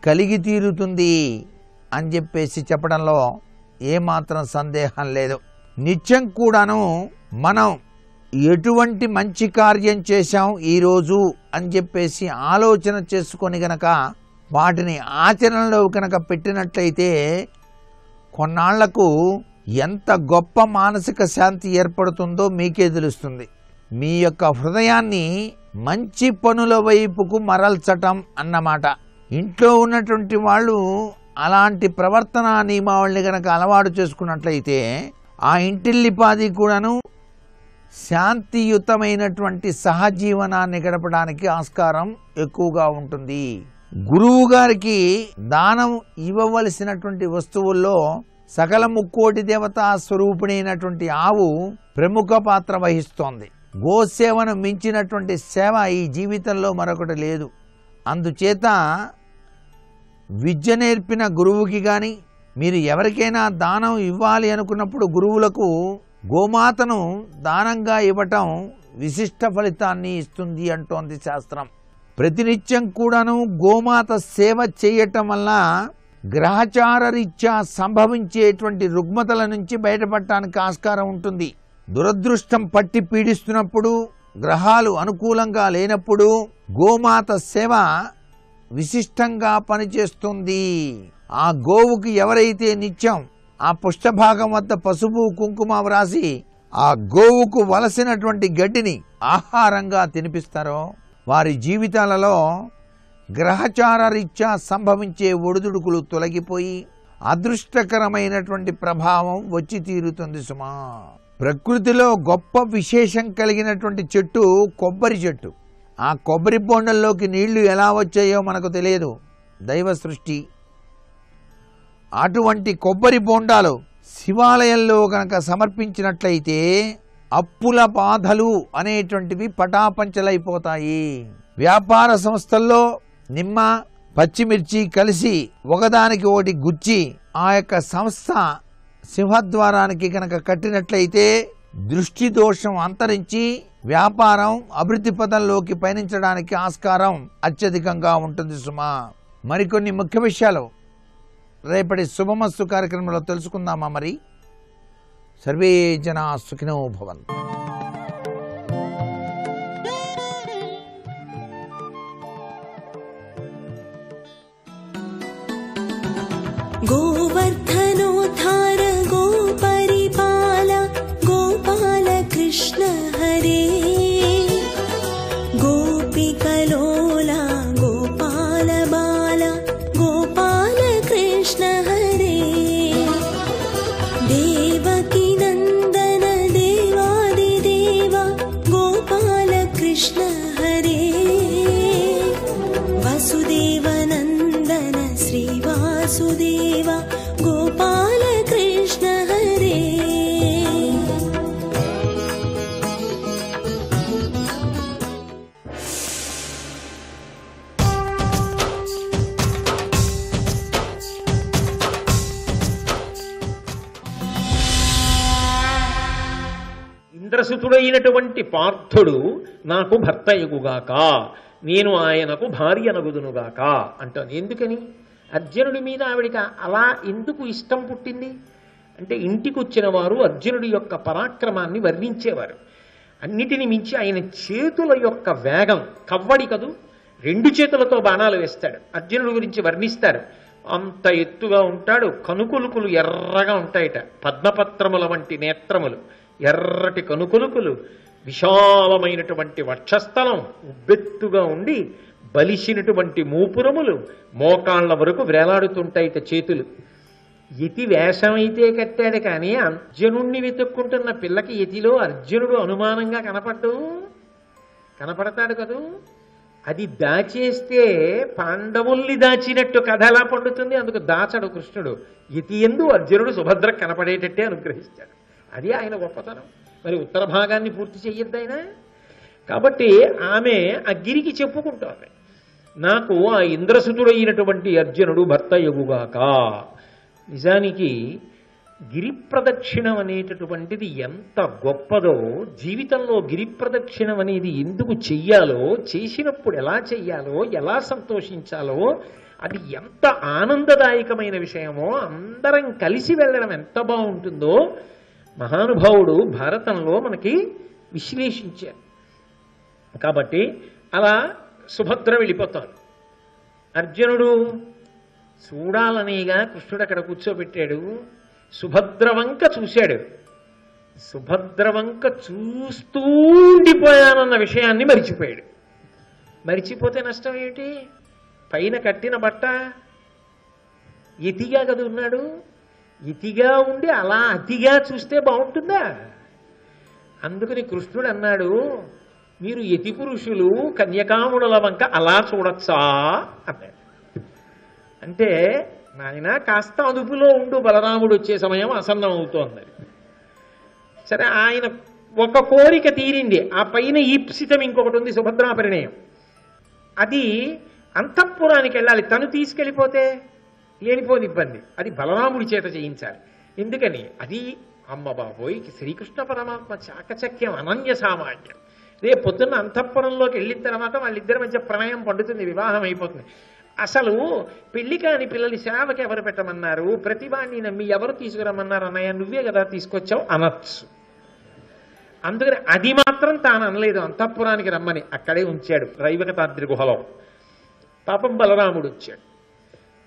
కలిగి తీరుతుంది అని చెప్పేసి చెప్పడంలో ఏమాత్రం సందేహం లేదు. నిత్యం కూడాను మనం ఎటువంటి మంచి కార్యం చేశాం ఈరోజు అని చెప్పేసి ఆలోచన చేసుకొని గనక వాటిని ఆచరణలో కనుక పెట్టినట్లయితే కొన్నాళ్లకు ఎంత గొప్ప మానసిక శాంతి ఏర్పడుతుందో మీకే తెలుస్తుంది. మీ యొక్క హృదయాన్ని మంచి పనుల వైపుకు మరల్చటం అన్నమాట. ఇంట్లో ఉన్నటువంటి వాళ్ళు అలాంటి ప్రవర్తన నియమావళిని గనక అలవాటు చేసుకున్నట్లయితే ఆ ఇంటిల్లిపాది కూడాను శాంతియుతమైనటువంటి సహజీవనాన్ని గడపడానికి ఆస్కారం ఎక్కువగా ఉంటుంది. గురువు గారికి దానం ఇవ్వవలసినటువంటి వస్తువుల్లో సకల ముక్కోటి దేవతా స్వరూపిణైనటువంటి ఆవు ప్రముఖ పాత్ర వహిస్తోంది. గోసేవను మించినటువంటి సేవ ఈ జీవితంలో మరొకటి లేదు. అందుచేత విద్య నేర్పిన గురువుకి కానీ మీరు ఎవరికైనా దానం ఇవ్వాలి అనుకున్నప్పుడు గురువులకు గోమాతను దానంగా ఇవ్వటం విశిష్ట ఫలితాన్ని ఇస్తుంది అంటోంది శాస్త్రం. ప్రతినిత్యం కూడాను గోమాత సేవ చేయటం వల్ల గ్రహచార రీత్యా సంభవించేటువంటి రుగ్మతల నుంచి బయటపడటానికి ఆస్కారం ఉంటుంది. దురదృష్టం పట్టి పీడిస్తున్నప్పుడు, గ్రహాలు అనుకూలంగా లేనప్పుడు గోమాత సేవ విశిష్టంగా పనిచేస్తుంది. ఆ గోవుకి ఎవరైతే నిత్యం ఆ పుష్టభాగం వద్ద పసుపు కుంకుమ వ్రాసి ఆ గోవుకు వలసినటువంటి గడ్డిని ఆహారంగా తినిపిస్తారో వారి జీవితాలలో గ్రహచార రీత్యా సంభవించే ఒడిదుడుకులు తొలగిపోయి అదృష్టకరమైనటువంటి ప్రభావం వచ్చి తీరుతుంది సుమా. ప్రకృతిలో గొప్ప విశేషం కలిగినటువంటి చెట్టు కొబ్బరి చెట్టు. ఆ కొబ్బరి బొండల్లోకి నీళ్లు ఎలా వచ్చాయో మనకు తెలియదు, దైవ సృష్టి. అటువంటి కొబ్బరి బొండాలు శివాలయంలో కనుక సమర్పించినట్లయితే అప్పుల బాధలు అనేటువంటివి పటాపంచలైపోతాయి. వ్యాపార సంస్థల్లో నిమ్మ పచ్చిమిర్చి కలిసి ఒకదానికి ఒకటి గుచ్చి ఆ యొక్క సంస్థ సింహద్వారానికి కనుక కట్టినట్లయితే దృష్టి దోషం అంతరించి వ్యాపారం అభివృద్ధి పదంలోకి పయనించడానికి ఆస్కారం అత్యధికంగా ఉంటుంది సుమా. మరికొన్ని ముఖ్య విషయాలు రేపటి శుభమస్తు కార్యక్రమంలో తెలుసుకుందామా. మరి సర్వే జనా సుఖినో భవంతు. गोवर्धनोद्धार गोपरिपाल गोपाल कृष्ण हरे गोपिकलोला गोपाल बाल गोपाल कृष्ण हरे देवकी नन्दन देवादिदेव गोपाल कृष्ण हरे वसुदेवनन्दन श्रीवासुदेव गोपाल कृष्ण हरे ఇంద్రసుతుడైనటువంటి పార్థుడు నాకు భర్తయగుగాక, నేను ఆయనకు భార్యనగుదునుగాక అంటాను. ఎందుకని అర్జునుడి మీద ఆవిడికి అలా ఎందుకు ఇష్టం పుట్టింది అంటే, ఇంటికి వచ్చిన వారు అర్జునుడి యొక్క పరాక్రమాన్ని వర్ణించేవారు. అన్నిటిని మించి ఆయన చేతుల యొక్క వేగం, కవ్వడి కదూ, 2 చేతులతో బాణాలు వేస్తాడు. అర్జునుడి గురించి వర్ణిస్తారు. అంత ఎత్తుగా ఉంటాడు, కనుకొలుకులు ఎర్రగా ఉంటాయట, పద్మపత్రముల వంటి నేత్రములు, ఎర్రటి కనుకొలుకులు, విశాలమైనటువంటి వక్షస్థలం, ఉబ్బెత్తుగా ఉండి బలిసినటువంటి మూపురములు, మోకాళ్ల వరకు వేలాడుతుంటాయిట చేతులు. యతి వేషమైతే కట్టాడు కానీ అర్జునుణ్ణి వెతుక్కుంటున్న పిల్లకి యతిలో అర్జునుడు అనుమానంగా కనపడతాడు కదూ. అది దాచేస్తే పాండవుల్ని దాచినట్టు కథ ఎలా పండుతుంది? అందుకు దాచడు కృష్ణుడు. యతి యందు అర్జునుడు సుభద్ర కనపడేటట్టే అనుగ్రహిస్తాడు. అది ఆయన గొప్పతనం. మరి ఉత్తర భాగాన్ని పూర్తి చెయ్యొద్దు ఆయన. కాబట్టి ఆమె ఆ గిరికి చెప్పుకుంటోంది, నాకు ఆ ఇంద్రసుతుడైనటువంటి అర్జునుడు భర్త యగుగాక. నిజానికి గిరి ప్రదక్షిణం అనేటటువంటిది ఎంత గొప్పదో, జీవితంలో గిరి ప్రదక్షిణం అనేది ఎందుకు చెయ్యాలో, చేసినప్పుడు ఎలా చెయ్యాలో, ఎలా సంతోషించాలో, అది ఎంత ఆనందదాయకమైన విషయమో, అందరం కలిసి వెళ్ళడం ఎంత బాగుంటుందో మహానుభావుడు భారతంలో మనకి విశ్లేషించారు. కాబట్టి అలా సుభద్ర వెళ్ళిపోతాడు. అర్జునుడు చూడాలనేగా కృష్ణుడు అక్కడ కూర్చోబెట్టాడు. సుభద్ర వంక చూశాడు. సుభద్ర వంక చూస్తూ ఉండిపోయానన్న విషయాన్ని మరిచిపోయాడు. మరిచిపోతే నష్టం ఏమిటి? పైన కట్టిన బట్ట యతిగా కదా ఉన్నాడు. ఇతిగా ఉండి అలా అతిగా చూస్తే బాగుంటుందా? అందుకని కృష్ణుడు అన్నాడు, మీరు యతి పురుషులు కన్యకాముడుల వంక అలా చూడొచ్చా అన్నాడు. అంటే నాయన కాస్త అదుపులో ఉండు, బలరాముడు వచ్చే సమయం ఆసన్నం అవుతోంది. సరే, ఆయన ఒక కోరిక తీరింది. ఆ పైన ఈప్సితం ఇంకొకటి ఉంది, సుభద్రా పరిణయం. అది అంతఃపురానికి వెళ్ళాలి. తను తీసుకెళ్ళిపోతే లేనిపోని ఇబ్బంది. అది బలరాముడి చేత చేయించాలి. ఎందుకని? అది అమ్మ బాబోయ్, శ్రీకృష్ణ పరమాత్మ చాకచక్యం, అనన్య సామాన్యం. రేపు పొద్దున్న అంతఃపురంలోకి వెళ్ళిన తర్వాత వాళ్ళిద్దరి మధ్య ప్రణయం పండుతుంది, వివాహం అయిపోతుంది. అసలు పెళ్లి కాని పిల్లలు సేవకి ఎవరు పెట్టమన్నారు? ప్రతిభాన్ని నమ్మి ఎవరు తీసుకురమ్మన్నారు? అన్నయ్య నువ్వే కదా తీసుకొచ్చావు అనొచ్చు. అందుకని అది మాత్రం తాను అనలేదు, అంతఃపురానికి రమ్మని అక్కడే ఉంచాడు రైవకతాద్రి గుహలో. పాపం బలరాముడు వచ్చాడు.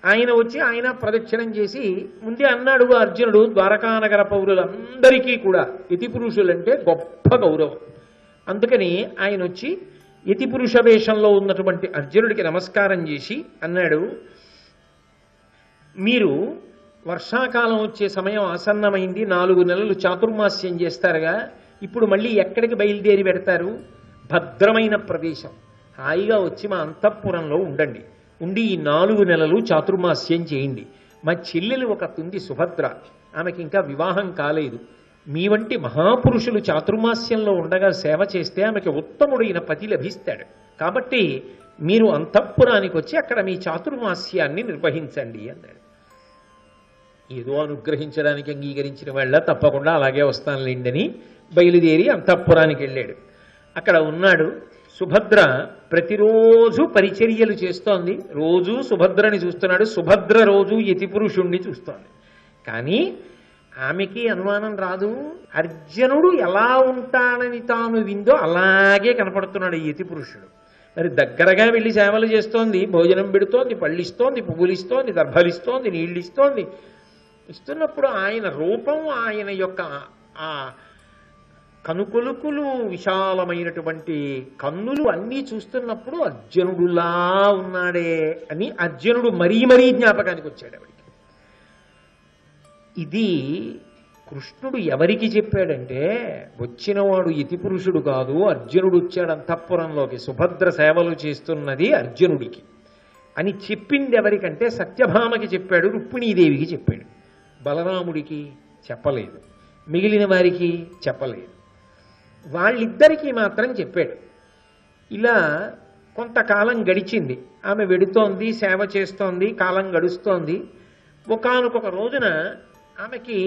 ఆయన వచ్చి ఆయన ప్రదక్షిణం చేసి ముందే అన్నాడు అర్జునుడు, ద్వారకానగర పౌరులందరికీ కూడా యతి పురుషులంటే గొప్ప గౌరవం. అందుకని ఆయన వచ్చి యతి పురుష వేషంలో ఉన్నటువంటి అర్జునుడికి నమస్కారం చేసి అన్నాడు, మీరు వర్షాకాలం వచ్చే సమయం ఆసన్నమైంది, 4 నెలలు చాతుర్మాస్యం చేస్తారుగా, ఇప్పుడు మళ్ళీ ఎక్కడికి బయలుదేరి పెడతారు? భద్రమైన ప్రదేశం, హాయిగా వచ్చి మా అంతఃపురంలో ఉండండి, ఉండి ఈ 4 నెలలు చాతుర్మాస్యం చేయండి. మా చెల్లెలు ఒక తుంది సుభద్ర, ఆమెకి ఇంకా వివాహం కాలేదు. మీ వంటి మహాపురుషులు చాతుర్మాస్యంలో ఉండగా సేవ చేస్తే ఆమెకి ఉత్తముడైన పతి లభిస్తాడు. కాబట్టి మీరు అంతఃపురానికి వచ్చి అక్కడ మీ చాతుర్మాస్యాన్ని నిర్వహించండి అన్నాడు. ఏదో అనుగ్రహించడానికి అంగీకరించిన వాళ్ళ తప్పకుండా అలాగే వస్తానులేండని బయలుదేరి అంతఃపురానికి వెళ్ళాడు. అక్కడ ఉన్నాడు. సుభద్ర ప్రతిరోజు పరిచర్యలు చేస్తోంది. రోజు సుభద్రని చూస్తున్నాడు. సుభద్ర రోజు యతి పురుషుణ్ణి చూస్తోంది. కానీ ఆమెకి అనుమానం రాదు. అర్జునుడు ఎలా ఉంటానని తాను విందో అలాగే కనపడుతున్నాడు ఈ యతి పురుషుడు. మరి దగ్గరగా వెళ్ళి సేవలు చేస్తోంది, భోజనం పెడుతోంది, పళ్ళిస్తోంది, పువ్వులు ఇస్తోంది, దర్భలిస్తోంది, నీళ్ళు ఇస్తోంది. ఇస్తున్నప్పుడు ఆయన రూపం, ఆయన యొక్క ఆ కనుకొలుకులు, విశాలమైనటువంటి కన్నులు అన్నీ చూస్తున్నప్పుడు అర్జునుడులా ఉన్నాడే అని అర్జునుడు మరీ మరీ జ్ఞాపకానికి వచ్చాడు ఆవిడికి. ఇది కృష్ణుడు ఎవరికి చెప్పాడంటే, వచ్చినవాడు యతి పురుషుడు కాదు, అర్జునుడు వచ్చాడు అంతఃపురంలోకి, సుభద్ర సేవలు చేస్తున్నది అర్జునుడికి అని చెప్పింది ఎవరికంటే సత్యభామకి చెప్పాడు, రుక్మిణీదేవికి చెప్పాడు. బలరాముడికి చెప్పలేదు, మిగిలిన వారికి చెప్పలేదు. వాళ్ళిద్దరికీ మాత్రం చెప్పాడు. ఇలా కొంతకాలం గడిచింది. ఆమె వెడుతోంది, సేవ చేస్తోంది, కాలం గడుస్తోంది. ఒకానొక రోజున ఆమెకి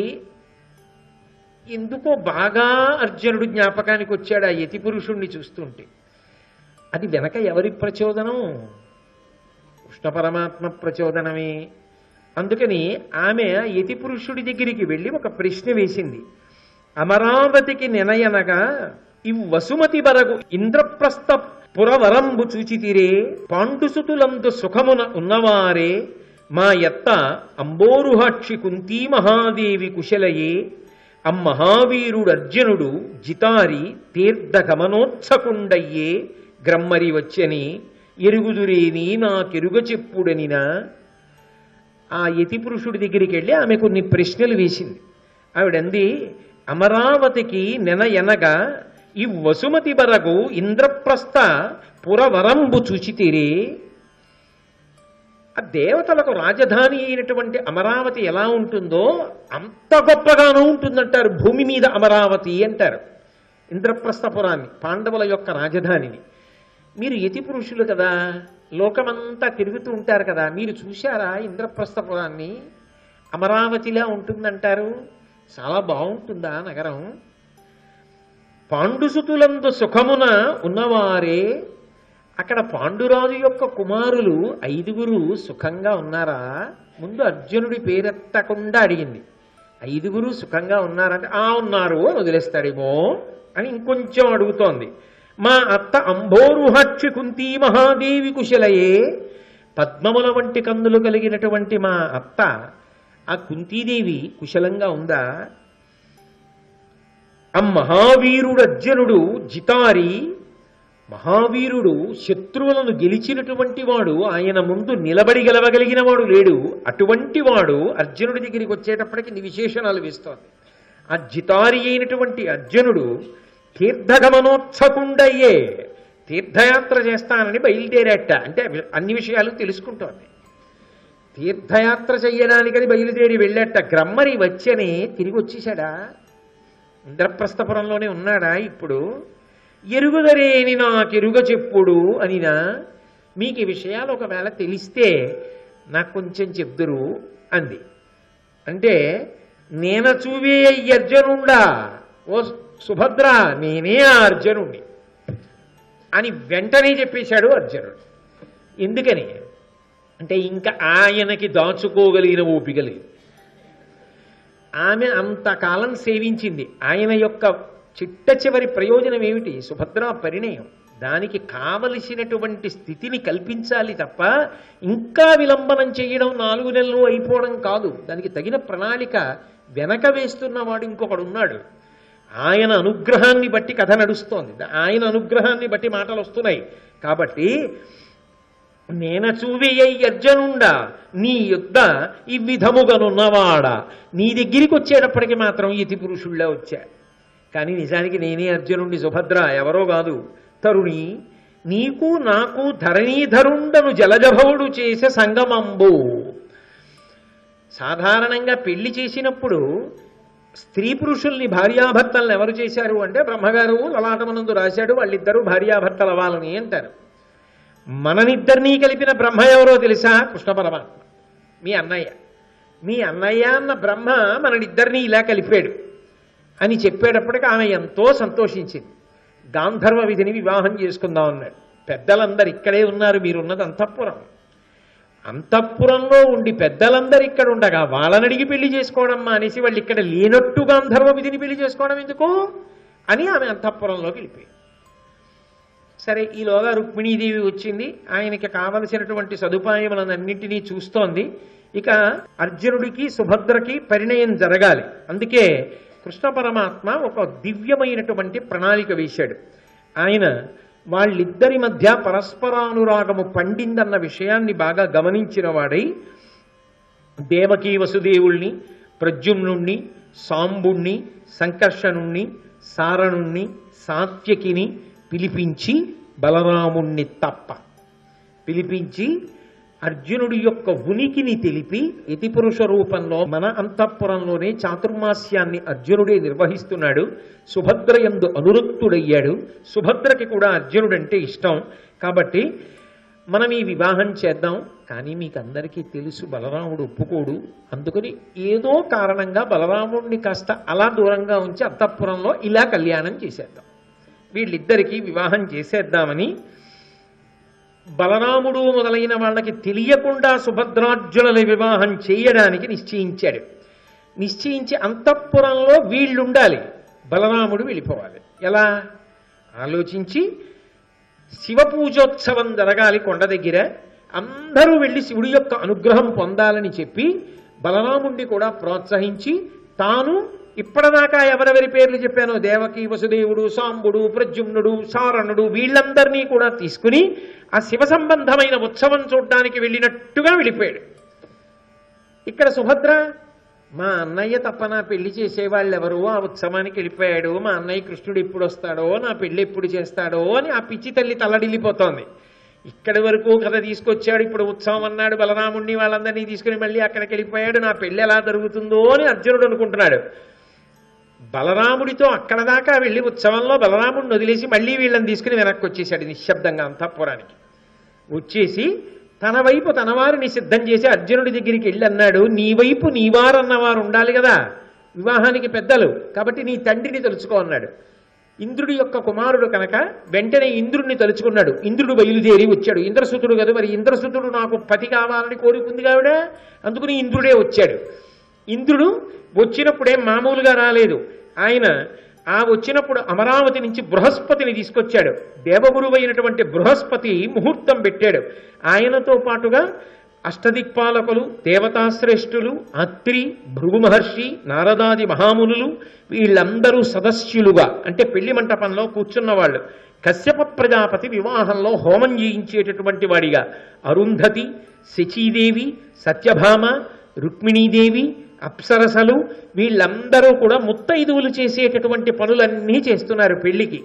ఎందుకో బాగా అర్జునుడు జ్ఞాపకానికి వచ్చాడు ఆ యతి పురుషుణ్ణి చూస్తుంటే. అది వెనక ఎవరి ప్రచోదనం? కృష్ణ పరమాత్మ ప్రచోదనమే. అందుకని ఆమె యతి పురుషుడి దగ్గరికి వెళ్ళి ఒక ప్రశ్న వేసింది. అమరావతికి నెనయనగా ఇవ్ వసుమతి బరగు ఇంద్రప్రస్థ పురవరంబు చూచితిరే, పాండుసుతులందు సుఖమున ఉన్నవారే, మా ఎత్త అంబోరుహాక్షి కుంతీ మహాదేవి కుశలయే, అమ్మహావీరుడు అర్జునుడు జితారి తీర్థగమనోత్సకుండయ్యే, గ్రమ్మరి వచ్చని ఎరుగుదురేని నాకెరుగ చెప్పుడనినా. ఆ యతి పురుషుడి దగ్గరికి వెళ్ళి ఆమె కొన్ని ప్రశ్నలు వేసింది. ఆవిడంది, అమరావతికి నెనయనగా ఈ వసుమతి బరగు ఇంద్రప్రస్థ పురవరంబు చూచితిరే. ఆ దేవతలకు రాజధాని అయినటువంటి అమరావతి ఎలా ఉంటుందో అంత గొప్పగానూ ఉంటుందంటారు. భూమి మీద అమరావతి అంటారు ఇంద్రప్రస్థపురాన్ని, పాండవుల యొక్క రాజధానిని. మీరు యతి పురుషులు కదా, లోకమంతా తిరుగుతూ ఉంటారు కదా, మీరు చూశారా ఇంద్రప్రస్థపురాన్ని? అమరావతిలా ఉంటుందంటారు. చాలా బాగుంటుందా నగరం? పాండుసుతులందు సుఖమున ఉన్నవారే, అక్కడ పాండురాజు యొక్క కుమారులు 5 సుఖంగా ఉన్నారా? ముందు అర్జునుడి పేరెత్తకుండా అడిగింది. 5 సుఖంగా ఉన్నారంటే ఆ ఉన్నారు అని వదిలేస్తాడేమో అని ఇంకొంచెం అడుగుతోంది. మా అత్త అంబోరుహాక్షి కుంతీ మహాదేవి కుశలయే, పద్మముల వంటి కన్నులు కలిగినటువంటి మా అత్త ఆ కుంతీదేవి కుశలంగా ఉందా? మహావీరుడు అర్జునుడు జితారి మహావీరుడు శత్రువులను గెలిచినటువంటి వాడు ఆయన ముందు నిలబడి గెలవగలిగిన వాడు లేడు. అటువంటి వాడు అర్జునుడి దగ్గరికి వచ్చేటప్పటికి నీ విశేషణాలు వేస్తోంది. ఆ జితారి అయినటువంటి అర్జునుడు తీర్థగమనోత్సకుండయ్యే తీర్థయాత్ర చేస్తానని బయలుదేరాట. అంటే అన్ని విషయాలు తెలుసుకుంటోంది. తీర్థయాత్ర చెయ్యడానికని బయలుదేరి వెళ్ళాట. గ్రమ్మరి వచ్చని తిరిగి వచ్చేసాడా? ఇంద్రప్రస్థపురంలోనే ఉన్నాడా? ఇప్పుడు ఎరుగుదరేని నాకెరుగ చెప్పుడు అనినా, మీకు ఈ విషయాలు ఒకవేళ తెలిస్తే నాకు కొంచెం చెప్దురు అంది. అంటే నేన చూవే అర్జునుండా, ఓ సుభద్ర నేనే ఆ అర్జునుణ్ణి అని వెంటనే చెప్పేశాడు అర్జునుడు. ఎందుకని అంటే ఇంకా ఆయనకి దాచుకోగలిగిన ఓపిక లేదు. ఆమె అంతకాలం సేవించింది. ఆయన యొక్క చిట్ట చివరి ప్రయోజనం ఏమిటి? సుభద్ర పరిణయం. దానికి కావలసినటువంటి స్థితిని కల్పించాలి తప్ప ఇంకా విలంబనం చేయడం, 4 నెలలు అయిపోవడం కాదు. దానికి తగిన ప్రణాళిక వెనక వేస్తున్నవాడు ఇంకొకడు ఉన్నాడు. ఆయన అనుగ్రహాన్ని బట్టి కథ నడుస్తోంది. ఆయన అనుగ్రహాన్ని బట్టి మాటలు వస్తున్నాయి. కాబట్టి నేన చూవేయ అర్జునుండా నీ యుద్ధ ఈ విధముగానున్నవాడా, నీ దగ్గరికి వచ్చేటప్పటికి మాత్రం యతి పురుషుళ్ళే వచ్చా. కానీ నిజానికి నేనే అర్జునుండి, సుభద్ర ఎవరో కాదు. తరుణి నీకు నాకు ధరణీధరుండను జలజభవుడు చేసే సంగమంబు. సాధారణంగా పెళ్లి చేసినప్పుడు స్త్రీ పురుషుల్ని భార్యాభర్తలను ఎవరు చేశారు అంటే బ్రహ్మగారు లలాటమనందు రాశాడు, వాళ్ళిద్దరూ భార్యాభర్తలు అవ్వాలని అంటారు. మననిద్దరినీ కలిపిన బ్రహ్మ ఎవరో తెలుసా? కృష్ణ పరమాత్మ, మీ అన్నయ్య. మీ అన్నయ్య అన్న బ్రహ్మ మననిద్దరినీ ఇలా కలిపాడు అని చెప్పేటప్పటికి ఆమె ఎంతో సంతోషించింది. గాంధర్వ విధిని వివాహం చేసుకుందాం అన్నాడు. పెద్దలందరూ ఇక్కడే ఉన్నారు, మీరున్నది అంతఃపురం. అంతఃపురంలో ఉండి పెద్దలందరూ ఇక్కడ ఉండగా వాళ్ళని అడిగి పెళ్లి చేసుకోవడం మానేసి వాళ్ళు ఇక్కడ లేనట్టు గాంధర్వ విధిని పెళ్లి చేసుకోవడం ఎందుకు అని ఆమె అంతఃపురంలోకి వెళ్ళిపోయింది. సరే, ఈలోగా రుక్మిణీదేవి వచ్చింది. ఆయనకి కావలసినటువంటి సదుపాయములన్నింటినీ చూస్తోంది. ఇక అర్జునుడికి సుభద్రకి పరిణయం జరగాలి. అందుకే కృష్ణ పరమాత్మ ఒక దివ్యమైనటువంటి ప్రణాళిక వేశాడు. ఆయన వాళ్ళిద్దరి మధ్య పరస్పరానురాగము పండిందన్న విషయాన్ని బాగా గమనించిన వాడై దేవకీ వసుదేవుల్ని, ప్రద్యుమ్నుణ్ణి, సాంబుణ్ణి, సంకర్షణుణ్ణి, సారణుణ్ణి, సాత్యకిని పిలిపించి, బలరాముణ్ణి తప్ప పిలిపించి అర్జునుడి యొక్క ఉనికిని తెలిపి యతిపురుష రూపంలో మన అంతఃపురంలోనే చాతుర్మాస్యాన్ని అర్జునుడే నిర్వహిస్తున్నాడు. సుభద్ర యందు అనురక్తుడయ్యాడు. సుభద్రకి కూడా అర్జునుడంటే ఇష్టం. కాబట్టి మనం ఈ వివాహం చేద్దాం. కానీ మీకు అందరికీ తెలుసు బలరాముడు ఒప్పుకోడు. అందుకని ఏదో కారణంగా బలరాముడిని కాస్త అలా దూరంగా ఉంచి అంతఃపురంలో ఇలా కళ్యాణం చేసేద్దాం, వీళ్ళిద్దరికీ వివాహం చేసేద్దామని బలరాముడు మొదలైన వాళ్ళకి తెలియకుండా సుభద్రార్జునుల వివాహం చేయడానికి నిశ్చయించాడు. నిశ్చయించి అంతఃపురంలో వీళ్ళుండాలి, బలరాముడు వెళ్ళిపోవాలి. ఎలా ఆలోచించి శివ పూజోత్సవం జరగాలి కొండ దగ్గర, అందరూ వెళ్ళి శివుడి యొక్క అనుగ్రహం పొందాలని చెప్పి బలరాముడిని కూడా ప్రోత్సహించి తాను ఇప్పటిదాకా ఎవరెవరి పేర్లు చెప్పానో దేవకి, వసుదేవుడు, సాంబుడు, ప్రద్యుమ్నుడు, సారణుడు వీళ్ళందరినీ కూడా తీసుకుని ఆ శివ సంబంధమైన ఉత్సవం చూడడానికి వెళ్ళినట్టుగా వెళ్ళిపోయాడు. ఇక్కడ సుభద్ర మా అన్నయ్య తప్ప నా పెళ్లి చేసేవాళ్ళెవరు, ఆ ఉత్సవానికి వెళ్ళిపోయాడు, మా అన్నయ్య కృష్ణుడు ఎప్పుడు వస్తాడో, నా పెళ్లి ఎప్పుడు చేస్తాడో అని ఆ పిచ్చి తల్లి తల్లడిల్లిపోతోంది. ఇక్కడి వరకు కథ తీసుకొచ్చాడు, ఇప్పుడు ఉత్సవం అన్నాడు, బలరాముడిని వాళ్ళందరినీ తీసుకుని మళ్ళీ అక్కడికి వెళ్ళిపోయాడు, నా పెళ్లి ఎలా జరుగుతుందో అని అర్జునుడు అనుకుంటున్నాడు. బలరాముడితో అక్కడ దాకా వెళ్ళి ఉత్సవంలో బలరాముడిని వదిలేసి మళ్ళీ వీళ్ళని తీసుకుని వెనక్కి వచ్చేసాడు నిశ్శబ్దంగా అంతఃపురానికి. వచ్చేసి తన వైపు తన వారిని సిద్ధం చేసి అర్జునుడి దగ్గరికి వెళ్ళి అన్నాడు, నీ వైపు నీవారన్నవారు ఉండాలి కదా వివాహానికి పెద్దలు, కాబట్టి నీ తండ్రిని తలుచుకో అన్నాడు. ఇంద్రుడి యొక్క కుమారుడు కనుక వెంటనే ఇంద్రుడిని తలుచుకున్నాడు. ఇంద్రుడు బయలుదేరి వచ్చాడు. ఇంద్రసుతుడు కదా, మరి ఇంద్రసుతుడు నాకు పతి కావాలని కోరుకుంది కావిడ, అందుకని ఇంద్రుడే వచ్చాడు. ఇంద్రుడు వచ్చినప్పుడే మామూలుగా రాలేదు. ఆయన ఆ వచ్చినప్పుడు అమరావతి నుంచి బృహస్పతిని తీసుకొచ్చాడు. దేవగురువు అయినటువంటి బృహస్పతి ముహూర్తం పెట్టాడు. ఆయనతో పాటుగా అష్టదిక్పాలకులు, దేవతాశ్రేష్ఠులు, అత్రి, భృగు మహర్షి, నారదాది మహామునులు వీళ్ళందరూ సదస్యులుగా అంటే పెళ్లి మంటపంలో కూర్చున్న వాళ్ళు కశ్యప ప్రజాపతి వివాహంలో హోమం చేయించేటటువంటి వాడిగా అరుంధతి, శచీదేవి, సత్యభామ, రుక్మిణీదేవి, అప్సరసలు వీళ్ళందరూ కూడా ముత్తైదువులు చేసేటటువంటి పనులన్నీ చేస్తున్నారు పెళ్లికి.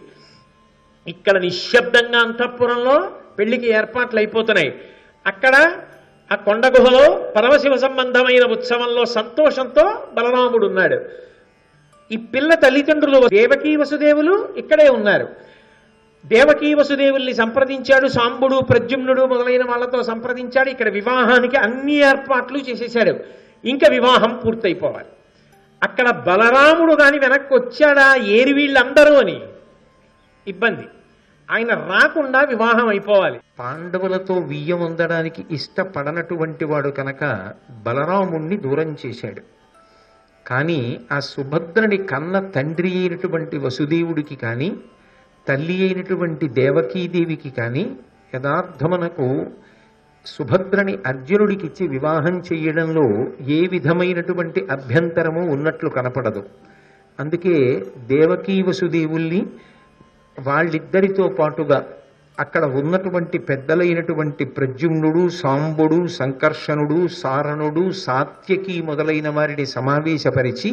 ఇక్కడ నిశ్శబ్దంగా అంతఃపురంలో పెళ్లికి ఏర్పాట్లు అయిపోతున్నాయి. అక్కడ ఆ కొండ గుహలో పరమశివ సంబంధమైన ఉత్సవంలో సంతోషంతో బలరాముడు ఉన్నాడు. ఈ పిల్ల తల్లిదండ్రులు దేవకీ వసుదేవులు ఇక్కడే ఉన్నారు. దేవకీ వసుదేవుల్ని సంప్రదించాడు. సాంబుడు, ప్రద్యుమ్నుడు మొదలైన వాళ్ళతో సంప్రదించాడు. ఇక్కడ వివాహానికి అన్ని ఏర్పాట్లు చేసేశాడు. ఇంకా వివాహం పూర్తయిపోవాలి. అక్కడ బలరాముడు కాని వెనక్కి వచ్చాడా ఏరి వీళ్ళందరూ అని ఇబ్బంది. ఆయన రాకుండా వివాహం అయిపోవాలి. పాండవులతో వియ్యం ఉండడానికి ఇష్టపడనటువంటి వాడు కనుక బలరాముణ్ణి దూరం చేశాడు. కానీ ఆ సుభద్రని కన్న తండ్రి అయినటువంటి వసుదేవుడికి కానీ తల్లి అయినటువంటి దేవకీదేవికి కానీ యథార్థమునకు సుభద్రని అర్జునుడికిచ్చి వివాహం చేయడంలో ఏ విధమైనటువంటి అభ్యంతరము ఉన్నట్లు కనపడదు. అందుకే దేవకీ వసుదేవుల్ని వాళ్ళిద్దరితో పాటుగా అక్కడ ఉన్నటువంటి పెద్దలైనటువంటి ప్రద్యుమ్నుడు, సాంబుడు, సంకర్షణుడు, సారణుడు, సాత్యకి మొదలైన వారిని సమావేశపరిచి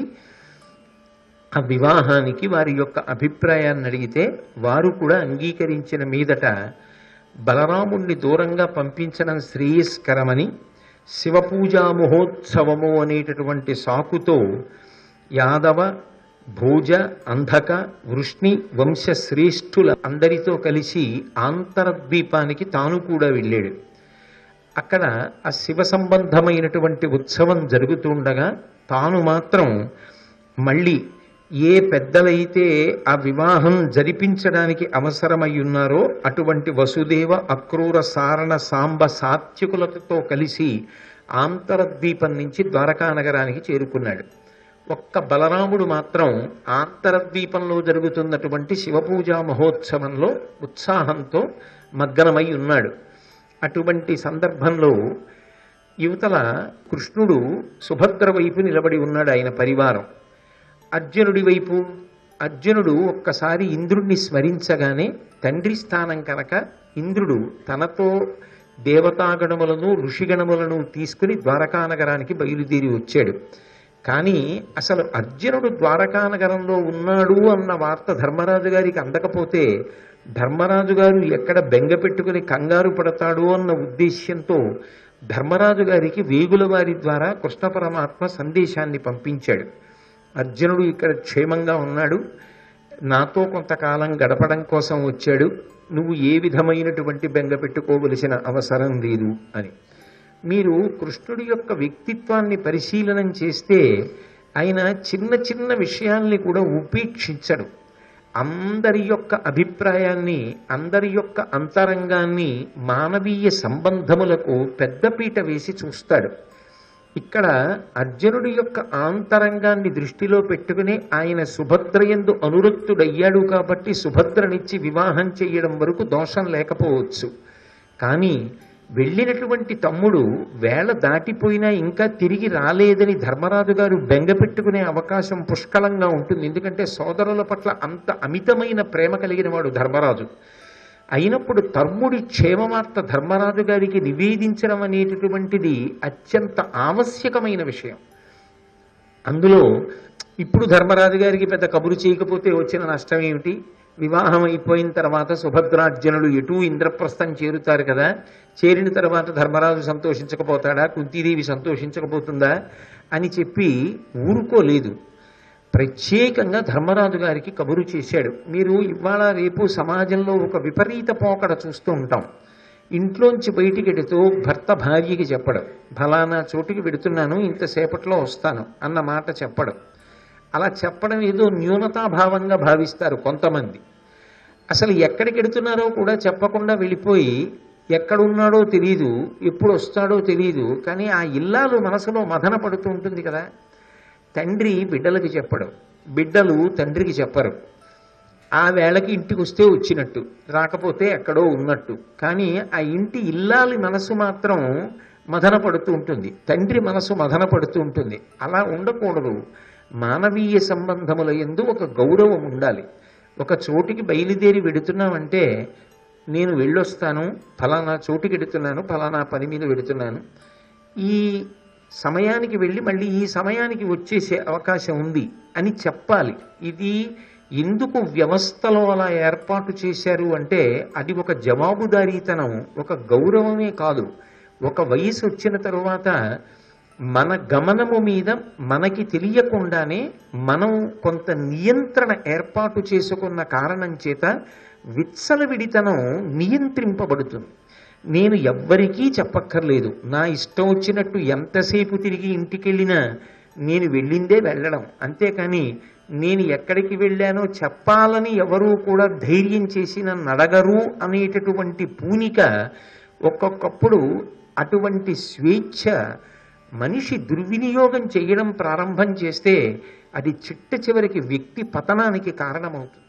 ఆ వివాహానికి వారి యొక్క అభిప్రాయాన్ని అడిగితే వారు కూడా అంగీకరించిన మీదట బలరాముణ్ణి దూరంగా పంపించడం శ్రేయస్కరమని శివపూజా మహోత్సవము అనేటటువంటి సాకుతో యాదవ, భోజ, అంధక, వృష్ణి వంశశ్రేష్ఠుల అందరితో కలిసి ఆంతరద్వీపానికి తాను కూడా వెళ్ళాడు. అక్కడ ఆ శివ సంబంధమైనటువంటి ఉత్సవం జరుగుతుండగా తాను మాత్రం మళ్ళీ ఏ పెద్దలైతే ఆ వివాహం జరిపించడానికి అవసరమై ఉన్నారో అటువంటి వసుదేవ, అక్రూర, సారణ, సాంబ, సాత్యకులతో కలిసి ఆంతరద్వీపం నుంచి ద్వారకా నగరానికి చేరుకున్నాడు. ఒక్క బలరాముడు మాత్రం ఆంతరద్వీపంలో జరుగుతున్నటువంటి శివపూజా మహోత్సవంలో ఉత్సాహంతో మగ్నమై ఉన్నాడు. అటువంటి సందర్భంలో యువతల కృష్ణుడు సుభద్ర వైపు నిలబడి ఉన్నాడు. ఆయన పరివారం అర్జునుడి వైపు. అర్జునుడు ఒక్కసారి ఇంద్రుడిని స్మరించగానే తండ్రి స్థానం కనుక ఇంద్రుడు తనతో దేవతాగణములను, ఋషిగణములను తీసుకుని ద్వారకా నగరానికి బయలుదేరి వచ్చాడు. కానీ అసలు అర్జునుడు ద్వారకా నగరంలో ఉన్నాడు అన్న వార్త ధర్మరాజు గారికి అందకపోతే ధర్మరాజు గారు ఎక్కడ బెంగ పెట్టుకుని కంగారు పడతాడు అన్న ఉద్దేశ్యంతో ధర్మరాజు గారికి వేగుల వారి ద్వారా కృష్ణ పరమాత్మ సందేశాన్ని పంపించాడు. అర్జునుడు ఇక్కడ క్షేమంగా ఉన్నాడు, నాతో కొంతకాలం గడపడం కోసం వచ్చాడు, నువ్వు ఏ విధమైనటువంటి బెంగ పెట్టుకోవలసిన అవసరం లేదు అని. మీరు కృష్ణుడి యొక్క వ్యక్తిత్వాన్ని పరిశీలనం చేస్తే ఆయన చిన్న చిన్న విషయాల్ని కూడా ఉపేక్షించడు. అందరి యొక్క అభిప్రాయాన్ని, అందరి యొక్క అంతరంగాన్ని, మానవీయ సంబంధములకు పెద్దపీట వేసి చూస్తాడు. ఇక్కడ అర్జునుడి యొక్క ఆంతరంగాన్ని దృష్టిలో పెట్టుకుని ఆయన సుభద్రయందు అనురక్తుడయ్యాడు కాబట్టి సుభద్రనిచ్చి వివాహం చేయడం వరకు దోషం లేకపోవచ్చు. కానీ వెళ్ళినటువంటి తమ్ముడు వేళ దాటిపోయినా ఇంకా తిరిగి రాలేదని ధర్మరాజు గారు బెంగ పెట్టుకునే అవకాశం పుష్కలంగా ఉంటుంది. ఎందుకంటే సోదరుల పట్ల అంత అమితమైన ప్రేమ కలిగిన వాడు ధర్మరాజు. అయినప్పుడు తమ్ముడి క్షేమవార్త ధర్మరాజు గారికి నివేదించడం అనేటటువంటిది అత్యంత ఆవశ్యకమైన విషయం. అందులో ఇప్పుడు ధర్మరాజు గారికి పెద్ద కబురు చేయకపోతే వచ్చిన నష్టం ఏమిటి? వివాహం అయిపోయిన తర్వాత సుభద్రార్జునుడు ఎటూ ఇంద్రప్రస్థం చేరుతారు కదా, చేరిన తర్వాత ధర్మరాజు సంతోషించకపోతాడా, కుంతీదేవి సంతోషించకపోతుందా అని చెప్పి ఊరుకోలేదు. ప్రత్యేకంగా ధర్మరాజు గారికి కబురు చేశాడు. మీరు ఇవాళ రేపు సమాజంలో ఒక విపరీత పోకడ చూస్తూ ఉంటాం. ఇంట్లోంచి బయటికి వెడుతూ భర్త భార్యకి చెప్పడం, ఫలానా చోటుకి వెడుతున్నాను, ఇంతసేపట్లో వస్తాను అన్న మాట చెప్పడం. అలా చెప్పడం ఏదో న్యూనతాభావంగా భావిస్తారు కొంతమంది. అసలు ఎక్కడికి వెడుతున్నారో కూడా చెప్పకుండా వెళ్ళిపోయి ఎక్కడున్నాడో తెలియదు, ఎప్పుడు వస్తాడో తెలియదు. కానీ ఆ ఇల్లాలు మనసులో మదన పడుతూ ఉంటుంది కదా. తండ్రి బిడ్డలకి చెప్పడం, బిడ్డలు తండ్రికి చెప్పరు. ఆ వేళకి ఇంటికి వస్తే వచ్చినట్టు, రాకపోతే ఎక్కడో ఉన్నట్టు. కానీ ఆ ఇంటి ఇల్లాలి మనసు మాత్రం మదన పడుతూ ఉంటుంది, తండ్రి మనసు మదన పడుతూ ఉంటుంది. అలా ఉండకూడదు. మానవీయ సంబంధముల యందు ఒక గౌరవం ఉండాలి. ఒక చోటికి బయలుదేరి వెడుతున్నామంటే నేను వెళ్ళొస్తాను, ఫలానా చోటుకి వెడుతున్నాను, ఫలానా పని మీద వెడుతున్నాను, ఈ సమయానికి వెళ్ళి మళ్ళీ ఈ సమయానికి వచ్చేసే అవకాశం ఉంది అని చెప్పాలి. ఇది ఎందుకు వ్యవస్థలో అలా ఏర్పాటు చేశారు అంటే అది ఒక జవాబుదారీతనం, ఒక గౌరవమే కాదు. ఒక వయసు వచ్చిన తరువాత మన గమనము మీద మనకి తెలియకుండానే మనం కొంత నియంత్రణ ఏర్పాటు చేసుకున్న కారణం చేత విచ్చలవిడితనం నియంత్రింపబడుతుంది. నేను ఎవ్వరికీ చెప్పక్కర్లేదు, నా ఇష్టం వచ్చినట్టు ఎంతసేపు తిరిగి ఇంటికెళ్ళినా నేను వెళ్ళిందే వెళ్ళడం, అంతేకాని నేను ఎక్కడికి వెళ్ళానో చెప్పాలని ఎవరూ కూడా ధైర్యం చేసి నన్ను అడగరు అనేటటువంటి పూనిక ఒక్కొక్కప్పుడు అటువంటి స్వేచ్ఛ మనిషి దుర్వినియోగం చేయడం ప్రారంభం చేస్తే అది చిట్ట చివరికి వ్యక్తి పతనానికి కారణమవుతుంది.